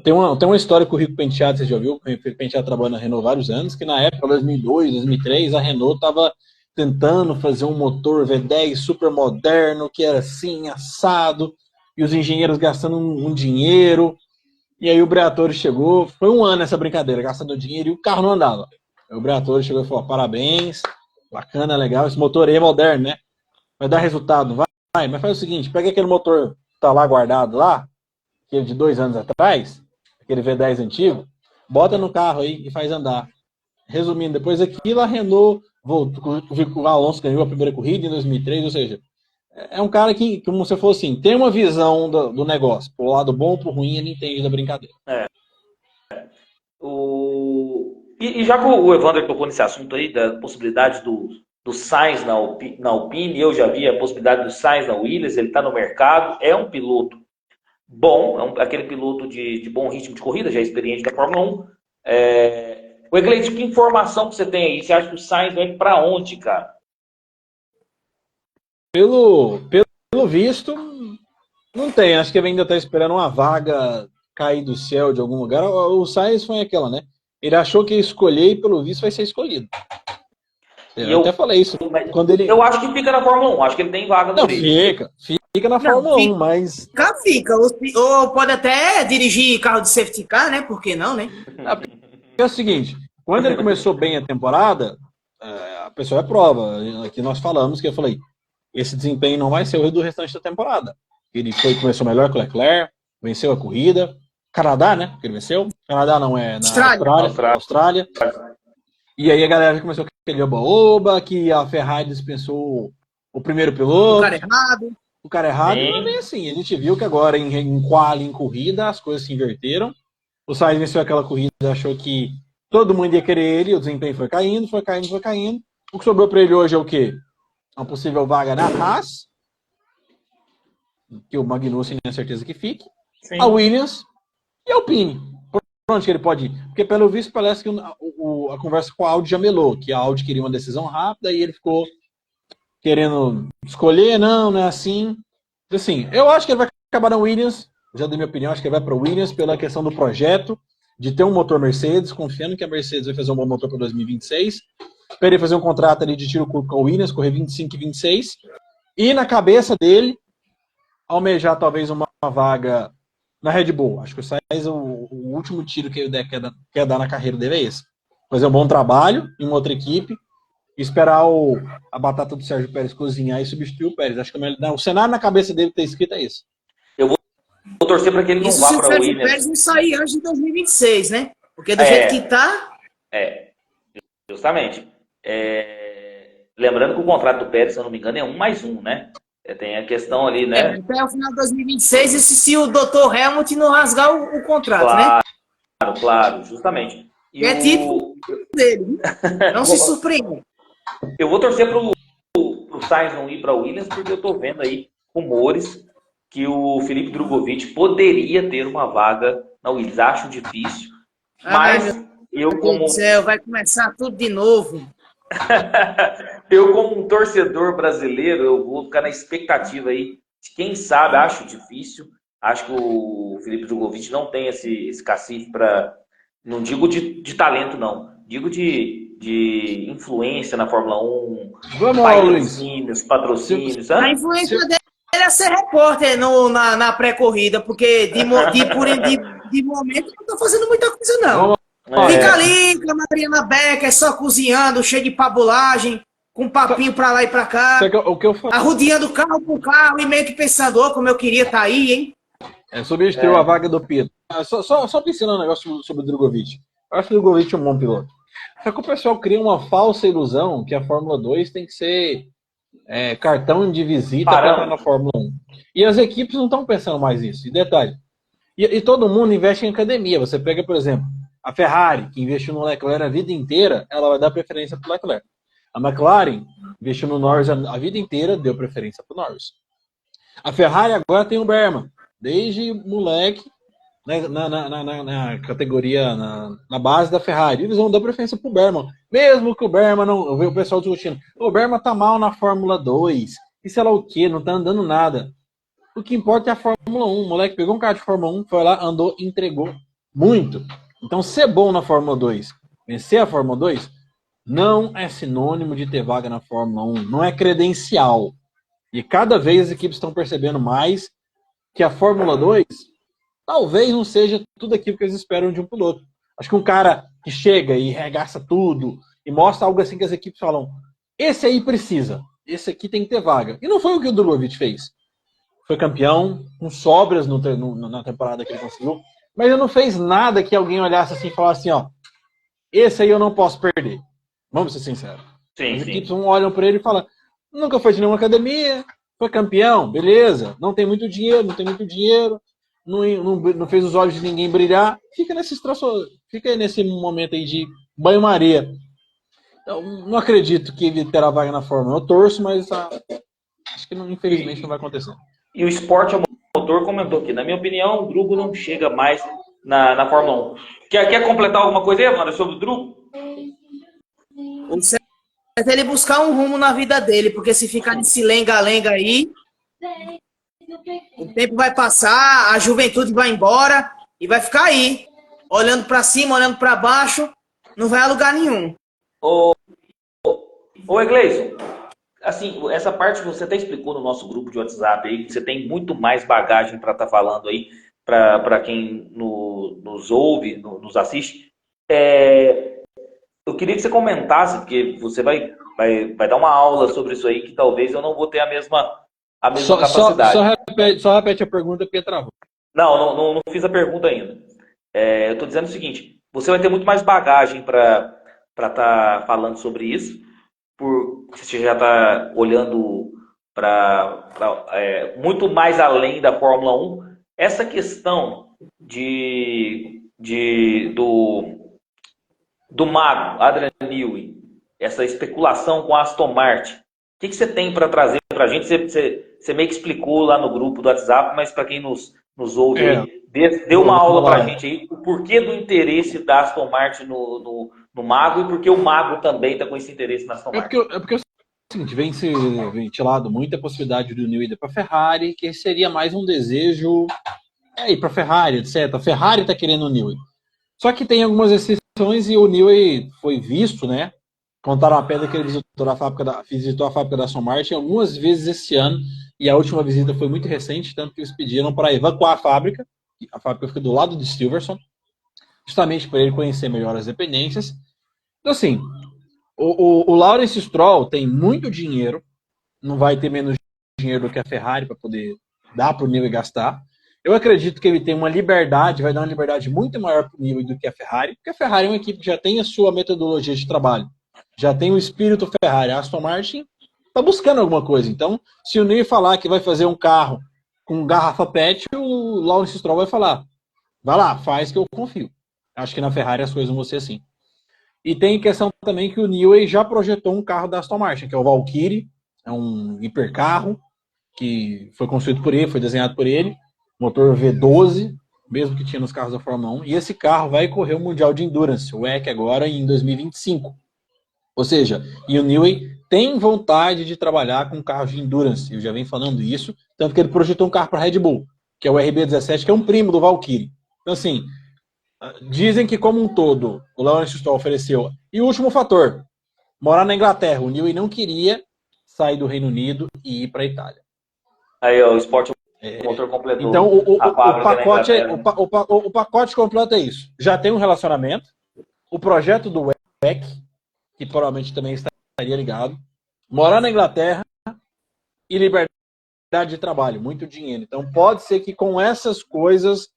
Tem uma história com o Rico Penteado, você já viu? O Rico Penteado trabalhou na Renault há vários anos, que na época, 2002, 2003, a Renault estava tentando fazer um motor V10 super moderno, que era assim, assado, e os engenheiros gastando um dinheiro. E aí o Briatore chegou, foi um ano essa brincadeira, gastando dinheiro, e o carro não andava. Aí o Briatore chegou e falou, parabéns, bacana, legal, esse motor aí é moderno, né? Vai dar resultado, vai, mas faz o seguinte, pega aquele motor que tá lá guardado lá, aquele de 2 anos atrás, aquele V10 antigo, bota no carro aí e faz andar. Resumindo, depois daquilo, a Renault voltou, o Alonso ganhou a primeira corrida em 2003, ou seja, é um cara que, como você falou assim, tem uma visão do negócio, pro lado bom ou pro ruim, ele entende da brincadeira. E já que o Evander tocou nesse assunto aí, da possibilidade do Sainz na Alpine, eu já vi a possibilidade do Sainz na Williams, ele está no mercado, é um piloto bom, aquele piloto de bom ritmo de corrida, já experiente da Fórmula 1. O Egleit, que informação que você tem aí? Você acha que o Sainz vai para onde, cara? Pelo visto, não tem. Acho que ele ainda está esperando uma vaga cair do céu de algum lugar. O Sainz foi aquela, né? Ele achou que ia escolher e, pelo visto, vai ser escolhido. Eu até falei isso. Eu acho que fica na Fórmula 1. Acho que ele tem vaga no Fica na Fórmula 1, mas... Fica. Ou pode até dirigir carro de safety car, né? Por que não, né? É o seguinte, quando ele começou bem a temporada, a pessoa é prova. Aqui nós falamos que eu falei, esse desempenho não vai ser o do restante da temporada. Ele começou melhor que o Leclerc, venceu a corrida. Canadá, né? Que ele venceu. Canadá não é na Austrália. E aí a galera começou com aquele oba-oba, que a Ferrari dispensou o primeiro piloto. O cara errado. Não é bem assim. A gente viu que agora em quali, em corrida, as coisas se inverteram. O Sainz venceu aquela corrida, achou que todo mundo ia querer ele, o desempenho foi caindo, foi caindo, foi caindo. O que sobrou para ele hoje é o quê? Uma possível vaga na Haas, que o Magnussen tem certeza que fique, Sim. a Williams e a Alpine. Por onde que ele pode ir? Porque, pelo visto, parece que a conversa com a Audi já melou, que a Audi queria uma decisão rápida e ele ficou querendo escolher, não é assim. Assim, eu acho que ele vai acabar na Williams, já dei minha opinião, acho que ele vai para o Williams pela questão do projeto, de ter um motor Mercedes, confiando que a Mercedes vai fazer um bom motor para 2026, para ele fazer um contrato ali de tiro curto com a Williams, correr 25 e 26, e na cabeça dele, almejar talvez uma vaga na Red Bull. Acho que o Sainz, o último tiro que ele quer dar na carreira dele é esse. Fazer um bom trabalho em uma outra equipe, esperar a batata do Sérgio Pérez cozinhar e substituir o Pérez. Acho que o cenário na cabeça dele que tá escrito é isso. Eu vou torcer para que ele não Isso vá se o para o Sérgio Williams. Pérez não sair antes de 2026, né? Porque do jeito que tá... Justamente. Lembrando que o contrato do Pérez, se eu não me engano, é 1+1, né? Tem a questão ali, né? Até o final de 2026, e se o Dr. Helmut não rasgar o contrato, né? Claro, justamente. E é tipo dele. Não se surpreenda. Eu vou torcer pro Sainz não ir para o Williams, porque eu tô vendo aí rumores que o Felipe Drugovich poderia ter uma vaga na Williams. Acho difícil, mas eu como... céu, vai começar tudo de novo. Eu como um torcedor brasileiro, eu vou ficar na expectativa aí. Quem sabe, acho difícil. Acho que o Felipe Drugovich não tem esse cacife para... Não digo de talento, não. Digo de influência na Fórmula 1. Vamos, patrocínios. A influência dele é ser repórter na pré-corrida, porque de momento não tá fazendo muita coisa, não. Fica ali com a Mariana Becker, só cozinhando, cheio de pabulagem, com papinho pra lá e pra cá. Arrodeando o carro com o carro e meio que pensando, como eu queria estar aí, hein? Substituiu a vaga do Pedro. Só pensando um negócio sobre o Drugovich. Eu acho que o Drugovich é um bom piloto. Só que o pessoal cria uma falsa ilusão que a Fórmula 2 tem que ser cartão de visita para entrar na Fórmula 1. E as equipes não estão pensando mais nisso. E detalhe, e todo mundo investe em academia. Você pega, por exemplo, a Ferrari, que investiu no Leclerc a vida inteira, ela vai dar preferência para o Leclerc. A McLaren investiu no Norris a vida inteira, deu preferência para o Norris. A Ferrari agora tem o Berman. Desde moleque, né, na categoria, na base da Ferrari. Eles vão dar preferência pro Berman. Mesmo que o Berman não... Eu vejo o pessoal discutindo. O Berman tá mal na Fórmula 2. E sei lá o quê, não tá andando nada. O que importa é a Fórmula 1. O moleque pegou um carro de Fórmula 1, foi lá, andou, entregou muito. Então, ser bom na Fórmula 2, vencer a Fórmula 2, não é sinônimo de ter vaga na Fórmula 1. Não é credencial. E cada vez as equipes estão percebendo mais que a Fórmula 2 talvez não seja tudo aquilo que eles esperam de um piloto. Acho que um cara que chega e regaça tudo e mostra algo assim que as equipes falam, esse aí precisa, esse aqui tem que ter vaga. E não foi o que o Drugovich fez. Foi campeão, com sobras na temporada que ele conseguiu, mas ele não fez nada que alguém olhasse assim e falasse assim, esse aí eu não posso perder. Vamos ser sinceros. As equipes olham para ele e falam, nunca foi de nenhuma academia, foi campeão, beleza, não tem muito dinheiro, não fez os olhos de ninguém brilhar, fica nesse momento aí de banho-maria. Então, não acredito que ele terá vaga na Fórmula 1. Eu torço, mas acho que infelizmente não vai acontecer. E o Esporte ao Motor comentou aqui, na minha opinião, o Drugo não chega mais na Fórmula 1. Quer completar alguma coisa aí, Evandro, sobre o Drugo? O certo é ele buscar um rumo na vida dele, porque se ficar nesse lenga-lenga aí, o tempo vai passar, a juventude vai embora e vai ficar aí, olhando para cima, olhando para baixo, não vai a lugar nenhum. Ô Egleison, assim, essa parte você até explicou no nosso grupo de WhatsApp aí, que você tem muito mais bagagem para estar falando aí, para quem nos ouve, nos assiste. Eu queria que você comentasse, porque você vai dar uma aula sobre isso aí, que talvez eu não vou ter a mesma capacidade. Só repete a pergunta, porque travou. Não fiz a pergunta ainda. Eu estou dizendo o seguinte, você vai ter muito mais bagagem para estar falando sobre isso, porque você já está olhando para muito mais além da Fórmula 1. Essa questão de do mago, Adrian Newey, essa especulação com a Aston Martin, o que você tem para trazer para a gente? Você meio que explicou lá no grupo do WhatsApp, mas para quem nos ouve aí, deu uma aula para a gente aí, o porquê do interesse da Aston Martin no mago e porque o mago também está com esse interesse na Aston Martin. Porque é o seguinte, vem se ventilado muita possibilidade do Newey ir para a Ferrari, que seria mais um desejo ir para a Ferrari, etc. A Ferrari está querendo o Newey. Só que tem algumas exceções e o Newey foi visto, né? Contaram a pedra que ele visitou a fábrica da Aston Martin algumas vezes esse ano, e a última visita foi muito recente, tanto que eles pediram para evacuar a fábrica fica do lado de Silverstone, justamente para ele conhecer melhor as dependências. Então, assim, o Lawrence Stroll tem muito dinheiro, não vai ter menos dinheiro do que a Ferrari para poder dar para o Newey gastar. Eu acredito que ele tem uma liberdade, vai dar uma liberdade muito maior para o Newey do que a Ferrari, porque a Ferrari é uma equipe que já tem a sua metodologia de trabalho, já tem o espírito Ferrari. A Aston Martin está buscando alguma coisa. Então, se o Newey falar que vai fazer um carro com garrafa PET, o Lawrence Stroll vai falar, vai lá, faz que eu confio. Acho que na Ferrari as coisas vão ser assim. E tem questão também que o Newey já projetou um carro da Aston Martin, que é o Valkyrie, é um hipercarro, que foi construído por ele, foi desenhado por ele, motor V12, mesmo que tinha nos carros da Fórmula 1, e esse carro vai correr o Mundial de Endurance, o WEC, agora em 2025. Ou seja, e o Newey tem vontade de trabalhar com carros de Endurance, eu já venho falando isso, tanto que ele projetou um carro para a Red Bull, que é o RB17, que é um primo do Valkyrie. Então, assim, dizem que como um todo, o Lawrence Stroll ofereceu. E o último fator, morar na Inglaterra. O Newey não queria sair do Reino Unido e ir para a Itália. Aí, ó, o Sport Motor completou. Então, o pacote completo é isso. Já tem um relacionamento, o projeto do WEC, que provavelmente também estaria ligado, morar na Inglaterra e liberdade de trabalho, muito dinheiro. Então, pode ser que com essas coisas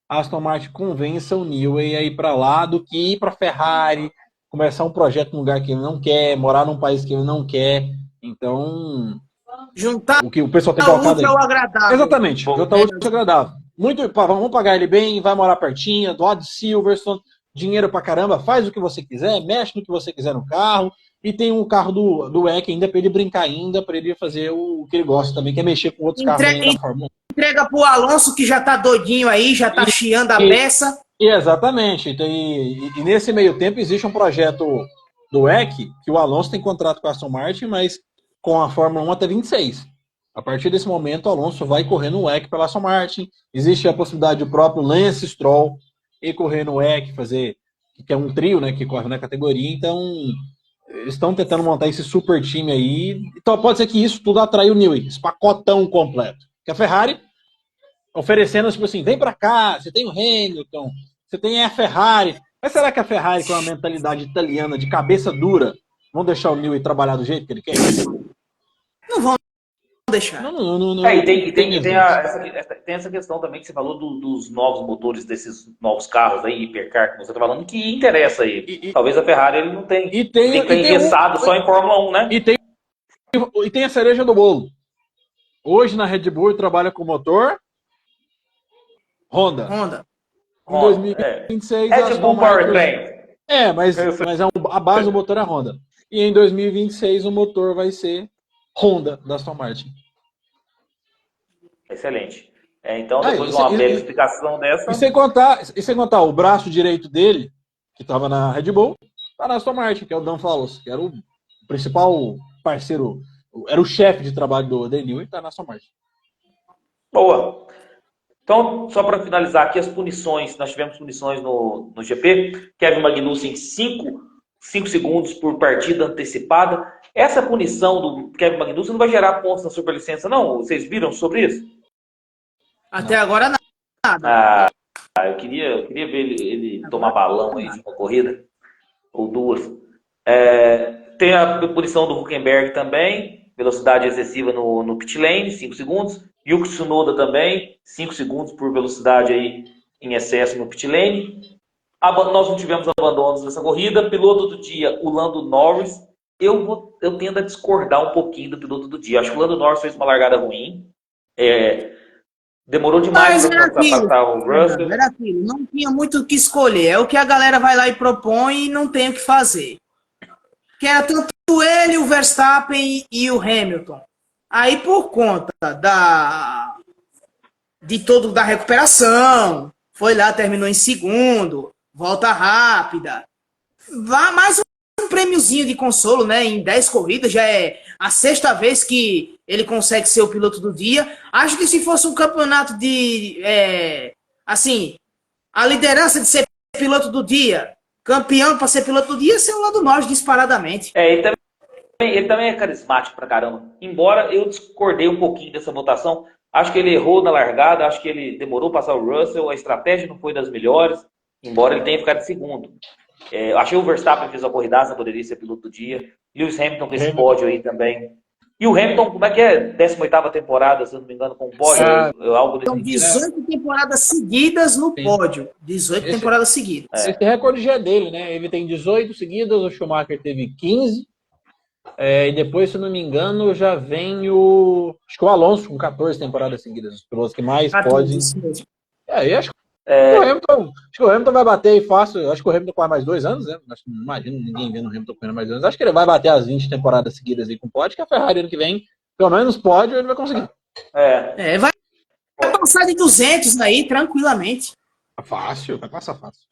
a Aston Martin convença o Newey a ir para lá do que ir para a Ferrari, começar um projeto num lugar que ele não quer, morar num país que ele não quer. Então, juntar o que o pessoal tem colocado aí. Útil ao agradável. Exatamente, juntar o útil ao agradável. Vamos pagar ele bem, vai morar pertinho, do lado de Silverstone, dinheiro pra caramba, faz o que você quiser, mexe no que você quiser no carro, e tem um carro do WEC ainda para ele brincar ainda, para ele fazer o que ele gosta também, que é mexer com outros carros ainda da Fórmula 1. Entrega pro Alonso, que já tá doidinho aí, já tá chiando a peça. Exatamente. Então, e nesse meio tempo existe um projeto do WEC, que o Alonso tem contrato com a Aston Martin, mas com a Fórmula 1 até 26. A partir desse momento, o Alonso vai correr no WEC pela Aston Martin. Existe a possibilidade do próprio Lance Stroll ir correr no WEC, fazer, que é um trio, né, que corre na categoria. Então, eles estão tentando montar esse super time aí. Então, pode ser que isso tudo atraia o Newey, esse pacotão completo. Que a Ferrari oferecendo, tipo assim, vem pra cá, você tem o Hamilton, você tem a Ferrari. Mas será que a Ferrari, com a mentalidade italiana de cabeça dura, vão deixar o Newey trabalhar do jeito que ele quer? Não vão deixar. Não, e tem essa questão também que você falou dos novos motores desses novos carros aí, hipercar, que você está falando, que interessa aí. Talvez a Ferrari ele não tem. Tem que estar engessado só em Fórmula 1, né? E tem a cereja do bolo. Hoje na Red Bull trabalha com motor Honda. Em 2026 é tipo um powertrain. Mas a base do motor é Honda. E em 2026 o motor vai ser Honda da Aston Martin. Excelente. Então, depois de uma breve explicação dessa... E sem contar o braço direito dele, que estava na Red Bull, está na Aston Martin, que é o Dan Fallows, que era o principal parceiro, era o chefe de trabalho do Daniel, e está na Aston Martin. Boa. Então, só para finalizar aqui, as punições. Nós tivemos punições no GP. Kevin Magnussen, 5 segundos por partida antecipada. Essa punição do Kevin Magnussen não vai gerar pontos na superlicença, não? Vocês viram sobre isso? Até agora, nada. Eu queria ver ele tomar balão aí de uma corrida, ou duas. Tem a punição do Hülkenberg também, velocidade excessiva no pit lane, 5 segundos. Yuki Tsunoda também, 5 segundos por velocidade aí em excesso no pit lane. Nós não tivemos abandonos nessa corrida. Piloto do dia, o Lando Norris. Eu tendo a discordar um pouquinho do piloto do dia. Acho que o Lando Norris fez uma largada ruim. Demorou demais Mas era para aquilo, passar o Russell. era aquilo. Não tinha muito o que escolher. É o que a galera vai lá e propõe e não tem o que fazer. Que era tanto ele, o Verstappen e o Hamilton. Aí, por conta da recuperação, foi lá, terminou em segundo, volta rápida. Vá mais um prêmiozinho de consolo, né? Em 10 corridas, já é a sexta vez que ele consegue ser o piloto do dia. Acho que se fosse um campeonato de, assim, a liderança de ser piloto do dia, campeão para ser piloto do dia, ia ser o Lando Norris disparadamente. Ele também é carismático pra caramba. Embora eu discordei um pouquinho dessa votação, acho que ele errou na largada, acho que ele demorou passar o Russell, a estratégia não foi das melhores, embora ele tenha ficado em segundo. Achei o Verstappen fez a corridaça, poderia ser piloto do dia. Lewis Hamilton com esse pódio aí também. E o Hamilton, como é que é? 18ª temporada, se eu não me engano, com o pódio? Algo desse São sentido. 18 temporadas seguidas no Sim. pódio. 18 temporadas seguidas. Esse recorde já é dele, né? Ele tem 18 seguidas, o Schumacher teve 15. E depois, se eu não me engano, já vem acho que o Alonso com 14 temporadas seguidas. Os pilotos que mais podem. E acho que o Hamilton vai bater aí fácil. Acho que o Hamilton corre mais 2 anos, né? Acho que não imagino ninguém vendo o Hamilton correndo mais 2 anos. Acho que ele vai bater as 20 temporadas seguidas aí com pódio, que a Ferrari ano que vem, pelo menos pódio, ele vai conseguir. Vai passar de 200 aí, tranquilamente. Fácil, vai passar fácil.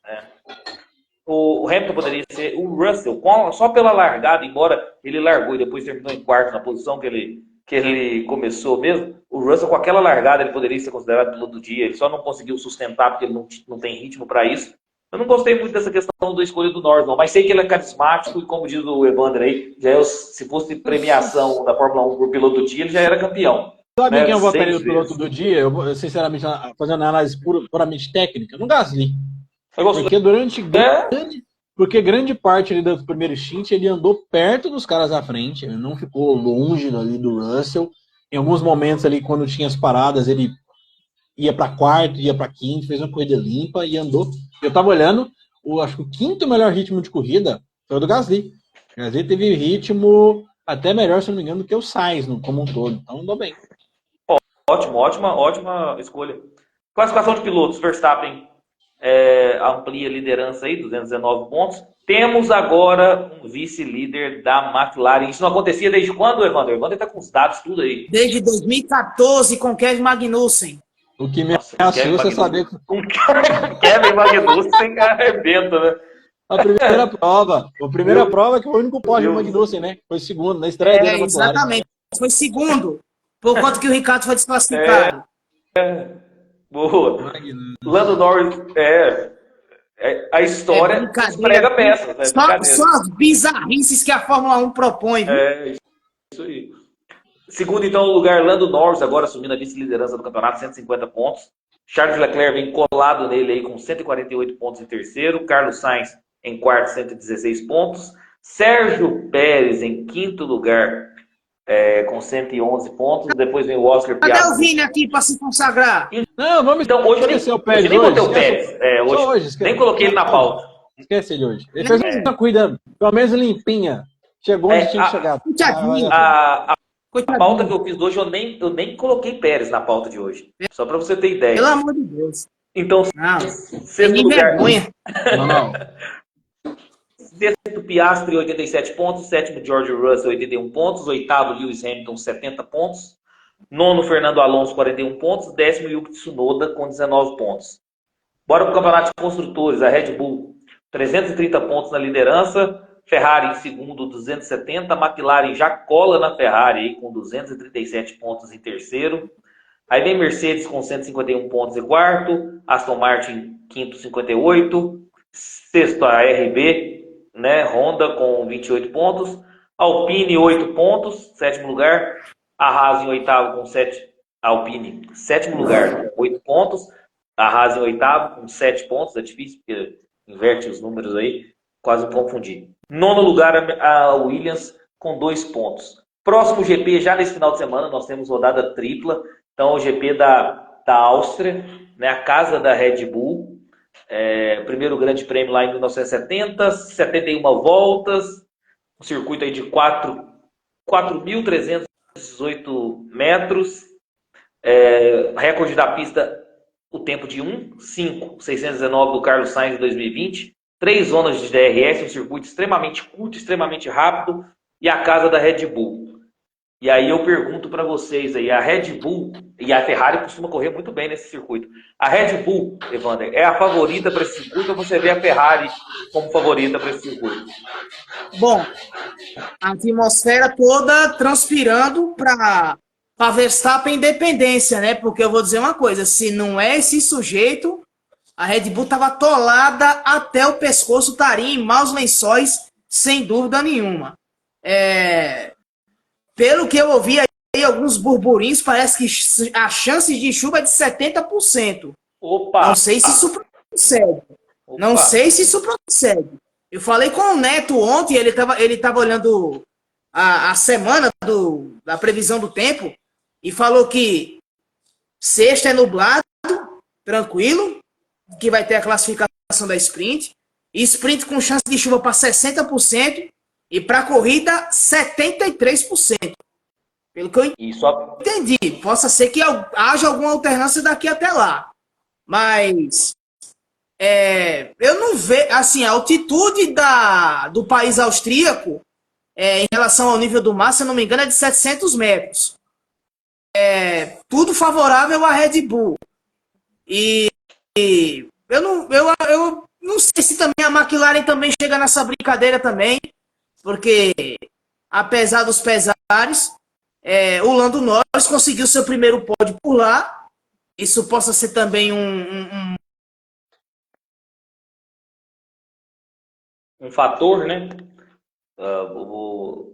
O Hamilton poderia ser o Russell, só pela largada, embora ele largou e depois terminou em quarto na posição que ele começou mesmo. O Russell, com aquela largada, ele poderia ser considerado piloto do dia. Ele só não conseguiu sustentar porque ele não tem ritmo para isso. Eu não gostei muito dessa questão da escolha do Norris, não. Mas sei que ele é carismático e, como diz o Evander aí, se fosse premiação da Fórmula 1 por piloto do dia, ele já era campeão. Sabe quem eu votaria no piloto do dia? Eu, sinceramente, fazendo análise puramente técnica, no Gasly. Porque grande parte ali do primeiro stint ele andou perto dos caras à frente, ele não ficou longe ali do Russell. Em alguns momentos ali, quando tinha as paradas, ele ia para quarto, ia para quinto, fez uma corrida limpa e andou. Eu tava olhando, acho que o quinto melhor ritmo de corrida foi o do Gasly. O Gasly teve ritmo até melhor, se não me engano, do que o Sainz como um todo. Então andou bem. Ótima escolha. Classificação de pilotos, Verstappen amplia a liderança aí, 219 pontos. Temos agora um vice-líder da McLaren. Isso não acontecia desde quando, Evander? O Evander está com os dados tudo aí. Desde 2014, com Kevin Magnussen. O que me assusta é saber que... Kevin Magnussen arrebenta, né? A primeira prova que foi o único pódio do Magnussen, né? Foi segundo, na estreia dele na McLaren. Exatamente, foi segundo. Por conta que o Ricardo foi desclassificado. Boa. Lando Norris, a história prega peças. Né? Só as bizarrices que a Fórmula 1 propõe. Viu? Isso aí. Segundo, então, o lugar, Lando Norris, agora assumindo a vice-liderança do campeonato, 150 pontos. Charles Leclerc vem colado nele aí com 148 pontos em terceiro. Carlos Sainz em quarto, 116 pontos. Sérgio Pérez em quinto lugar, com 111 pontos. Depois vem o Oscar Piastri. Cadê o Vini aqui para se consagrar? Não, vamos então, hoje eu nem botei o Pérez. Hoje nem coloquei ele na pauta. Esquece ele hoje. Ele fez uma corrida, pelo menos limpinha. Chegou onde tinha que chegar. A pauta que eu fiz hoje, eu nem coloquei Pérez na pauta de hoje. Só para você ter ideia. Pelo amor de Deus. Então, sexto lugar. Não. Sexto, Piastri, 87 pontos. Sétimo, George Russell, 81 pontos. Oitavo, Lewis Hamilton, 70 pontos. Nono, Fernando Alonso, 41 pontos. Décimo, Yuki Tsunoda, com 19 pontos. Bora para o campeonato de construtores. A Red Bull, 330 pontos na liderança. Ferrari em segundo, 270. McLaren já cola na Ferrari aí, com 237 pontos em terceiro. Aí vem Mercedes com 151 pontos em quarto. Aston Martin, quinto, 58. Sexto, a RB, né? Honda com 28 pontos. Alpine, 8 pontos, sétimo lugar. A Haas em oitavo com 7. Alpine, sétimo lugar, 8 pontos. A Haas em oitavo com 7 pontos. É difícil, porque inverte os números aí. Quase me confundi. Nono lugar, a Williams com 2 pontos. Próximo GP, já nesse final de semana, nós temos rodada tripla. Então, o GP da Áustria, né, a casa da Red Bull. Primeiro grande prêmio lá em 1970, 71 voltas. Um circuito aí de 4.318 metros. Recorde da pista, o tempo de 1:5:619 do Carlos Sainz em 2020. 3 zonas de DRS, um circuito extremamente curto, extremamente rápido, e a casa da Red Bull. E aí eu pergunto para vocês aí, a Red Bull e a Ferrari costuma correr muito bem nesse circuito. A Red Bull, Evander, é a favorita para esse circuito ou você vê a Ferrari como favorita para esse circuito? Bom, a atmosfera toda transpirando para Verstappen independência, né? Porque eu vou dizer uma coisa, se não é esse sujeito, a Red Bull estava atolada até o pescoço, estaria em maus lençóis, sem dúvida nenhuma. Pelo que eu ouvi aí, alguns burburinhos, parece que a chance de chuva é de 70%. Opa! Não sei se isso procede. Não sei se isso procede. Eu falei com o Neto ontem, ele tava olhando a semana da previsão do tempo e falou que sexta é nublado, tranquilo, que vai ter a classificação da sprint. E sprint com chance de chuva para 60% e para corrida 73%. Pelo que eu entendi. Possa ser que haja alguma alternância daqui até lá. Mas eu não vejo, assim, a altitude do país austríaco em relação ao nível do mar, se eu não me engano, é de 700 metros. Tudo favorável à Red Bull. E eu não sei se também a McLaren também chega nessa brincadeira também, porque apesar dos pesares, o Lando Norris conseguiu seu primeiro pódio por lá. Isso possa ser também um fator, né?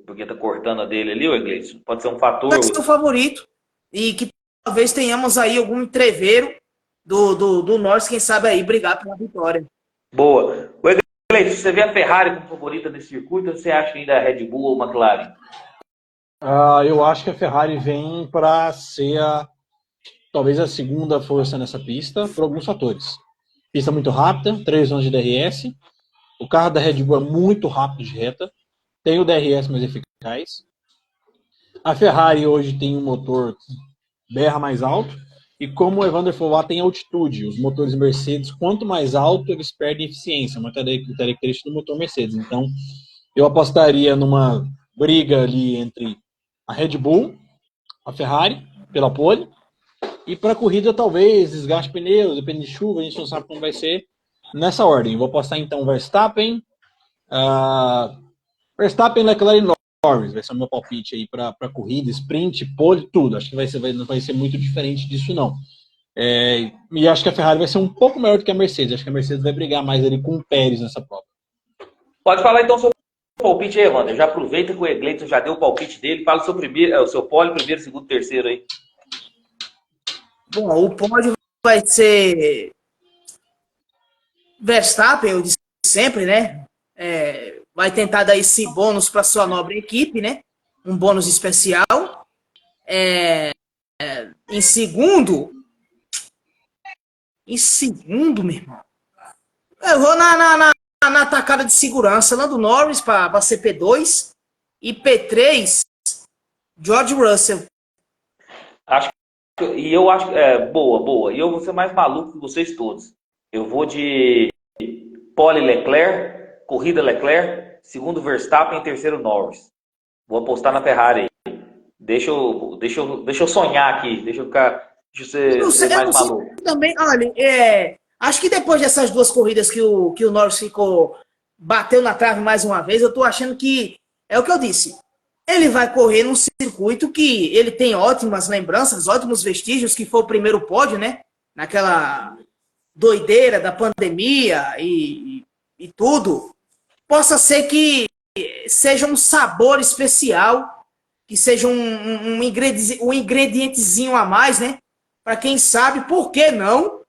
Porque tá cortando a dele ali, o Iglesias. Pode ser um fator. Pode ser o favorito. E que talvez tenhamos aí algum entreveiro do Norris, quem sabe aí brigar pela vitória. Boa. O Iglesias, você vê a Ferrari como favorita nesse circuito ou você acha ainda a Red Bull ou a McLaren? Eu acho que a Ferrari vem para ser talvez a segunda força nessa pista, por alguns fatores. Pista muito rápida, 3 zonas de DRS. O carro da Red Bull é muito rápido de reta. Tem o DRS mais eficaz. A Ferrari hoje tem um motor que berra mais alto. E como o Evander falou lá, tem altitude. Os motores Mercedes, quanto mais alto, eles perdem eficiência. É uma característica do motor Mercedes. Então, eu apostaria numa briga ali entre a Red Bull, a Ferrari, pela pole. E para a corrida, talvez, desgaste pneus, depende de chuva, a gente não sabe como vai ser. Nessa ordem, vou apostar então Verstappen, Leclerc e Norris. Vai ser o meu palpite aí para corrida, sprint, pole, tudo. Acho que não vai ser muito diferente disso, não. E acho que a Ferrari vai ser um pouco maior do que a Mercedes. Acho que a Mercedes vai brigar mais ali com o Pérez nessa prova. Pode falar então seu palpite aí, Wander. Já aproveita que o Egleison já deu o palpite dele. Fala o seu pole, primeiro, segundo, terceiro aí. Bom, o pódio vai ser Verstappen, eu disse sempre, né? Vai tentar dar esse bônus para sua nobre equipe, né? Um bônus especial. Em segundo, meu irmão, eu vou na tacada de segurança, Lando Norris para ser P2 e P3, George Russell. Eu acho boa. E eu vou ser mais maluco que vocês todos. Eu vou de pole Leclerc, corrida Leclerc, segundo Verstappen, terceiro Norris. Vou apostar na Ferrari aí. Deixa eu sonhar aqui, deixa eu ser mais maluco. Também, olha, acho que depois dessas duas corridas que o Norris bateu na trave mais uma vez, eu tô achando que, é o que eu disse, ele vai correr num circuito que ele tem ótimas lembranças, ótimos vestígios, que foi o primeiro pódio, né? Naquela doideira da pandemia e tudo. Possa ser que seja um sabor especial, que seja um ingredientezinho a mais, né? Para quem sabe, por que não?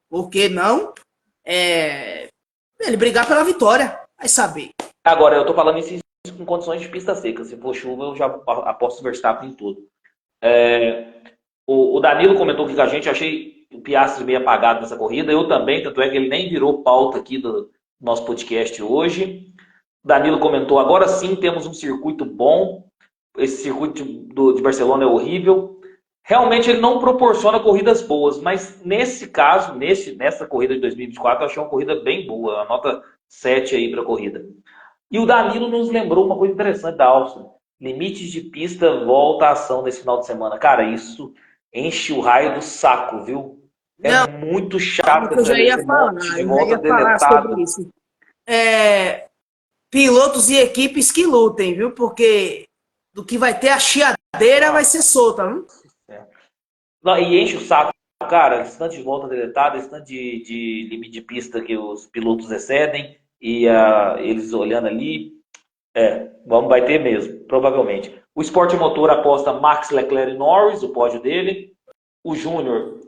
Ele brigar pela vitória, vai saber. Agora, eu tô falando isso com condições de pista seca. Se for chuva, eu já aposto o Verstappen em tudo. O Danilo comentou aqui com a gente, eu achei o Piastri meio apagado nessa corrida. Eu também, tanto é que ele nem virou pauta aqui do nosso podcast hoje. O Danilo comentou, agora sim temos um circuito bom. Esse circuito de Barcelona é horrível. Realmente ele não proporciona corridas boas, mas nesse caso, nessa corrida de 2024, eu achei uma corrida bem boa, a nota 7 aí para a corrida. E o Danilo nos lembrou uma coisa interessante da Áustria. Limites de pista volta à ação nesse final de semana. Cara, isso enche o raio do saco, viu? É Não, muito chato eu já ia esse falar, monte de eu já volta ia falar sobre deletada. isso. Pilotos e equipes que lutem, viu? Porque do que vai ter a chiadeira vai ser solta, viu? Não, e enche o saco, cara. Esse tanto de volta deletada, esse tanto de limite de pista que os pilotos excedem e eles olhando ali. Vai ter mesmo, provavelmente. O Sport Motor aposta Max Leclerc e Norris, o pódio dele. O Júnior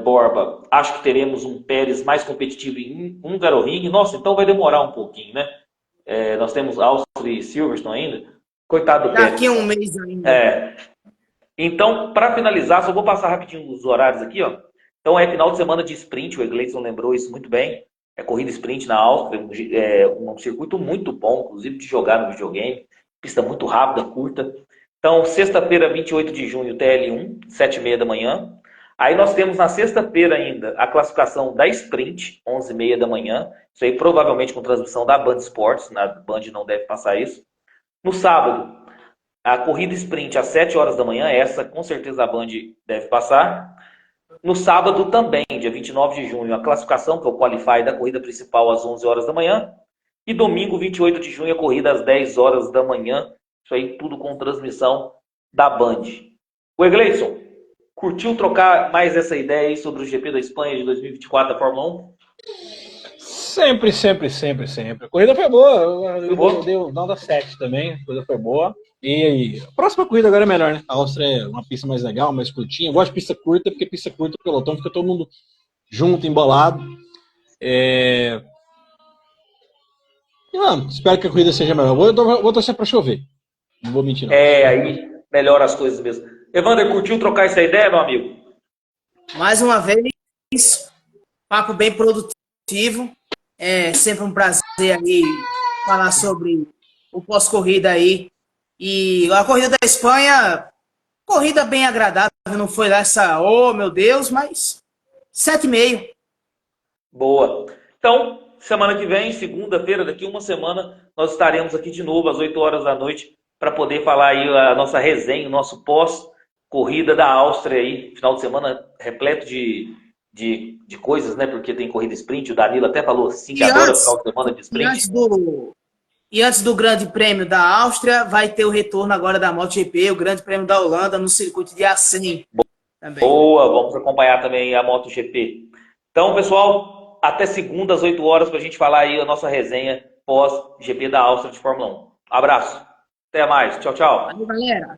Borba, acho que teremos um Pérez mais competitivo em Hungaroring. Nossa, então vai demorar um pouquinho, né? Nós temos Áustria e Silverstone ainda. Coitado do Pérez. Daqui a um mês ainda. Então, para finalizar, só vou passar rapidinho os horários aqui, ó. Então é final de semana de sprint, o Egleison lembrou isso muito bem. É corrida sprint na Áustria, um circuito muito bom, inclusive de jogar no videogame. Pista muito rápida, curta. Então, sexta-feira, 28 de junho, TL1, 7h30 da manhã. Aí nós temos na sexta-feira ainda a classificação da sprint, 11h30 da manhã. Isso aí provavelmente com transmissão da Band Esportes, na Band não deve passar isso. No sábado, a corrida sprint às 7 horas da manhã, essa com certeza a Band deve passar. No sábado também, dia 29 de junho, a classificação, que é o Qualify da corrida principal às 11 horas da manhã. E domingo, 28 de junho, a corrida às 10 horas da manhã. Isso aí tudo com transmissão da Band. O Egleison, curtiu trocar mais essa ideia aí sobre o GP da Espanha de 2024 da Fórmula 1? Sempre, sempre, sempre, sempre. A corrida foi boa. Eu dei nota 7 também. A corrida foi boa. E aí, a próxima corrida agora é melhor, né? A Áustria é uma pista mais legal, mais curtinha. Eu gosto de pista curta, porque pista curta, o pelotão fica todo mundo junto, embolado. Espero que a corrida seja melhor. Vou torcer para chover. Não vou mentir, não. Aí melhora as coisas mesmo. Evander, curtiu trocar essa ideia, meu amigo? Mais uma vez, papo bem produtivo. É sempre um prazer aí falar sobre o pós-corrida aí. E a corrida da Espanha, corrida bem agradável, não foi lá essa, oh meu Deus, mas 7,5. Boa. Então, semana que vem, segunda-feira, daqui uma semana, nós estaremos aqui de novo às 8 horas da noite para poder falar aí a nossa resenha, o nosso pós-corrida da Áustria aí, final de semana repleto de coisas, né? Porque tem corrida sprint, o Danilo até falou assim que adora final de semana de sprint. E antes do Grande Prêmio da Áustria, vai ter o retorno agora da MotoGP, o Grande Prêmio da Holanda, no circuito de Assen. Boa, vamos acompanhar também a MotoGP. Então, pessoal, até segunda às 8 horas para a gente falar aí a nossa resenha pós-GP da Áustria de Fórmula 1. Abraço, até mais, tchau, tchau. Valeu, galera.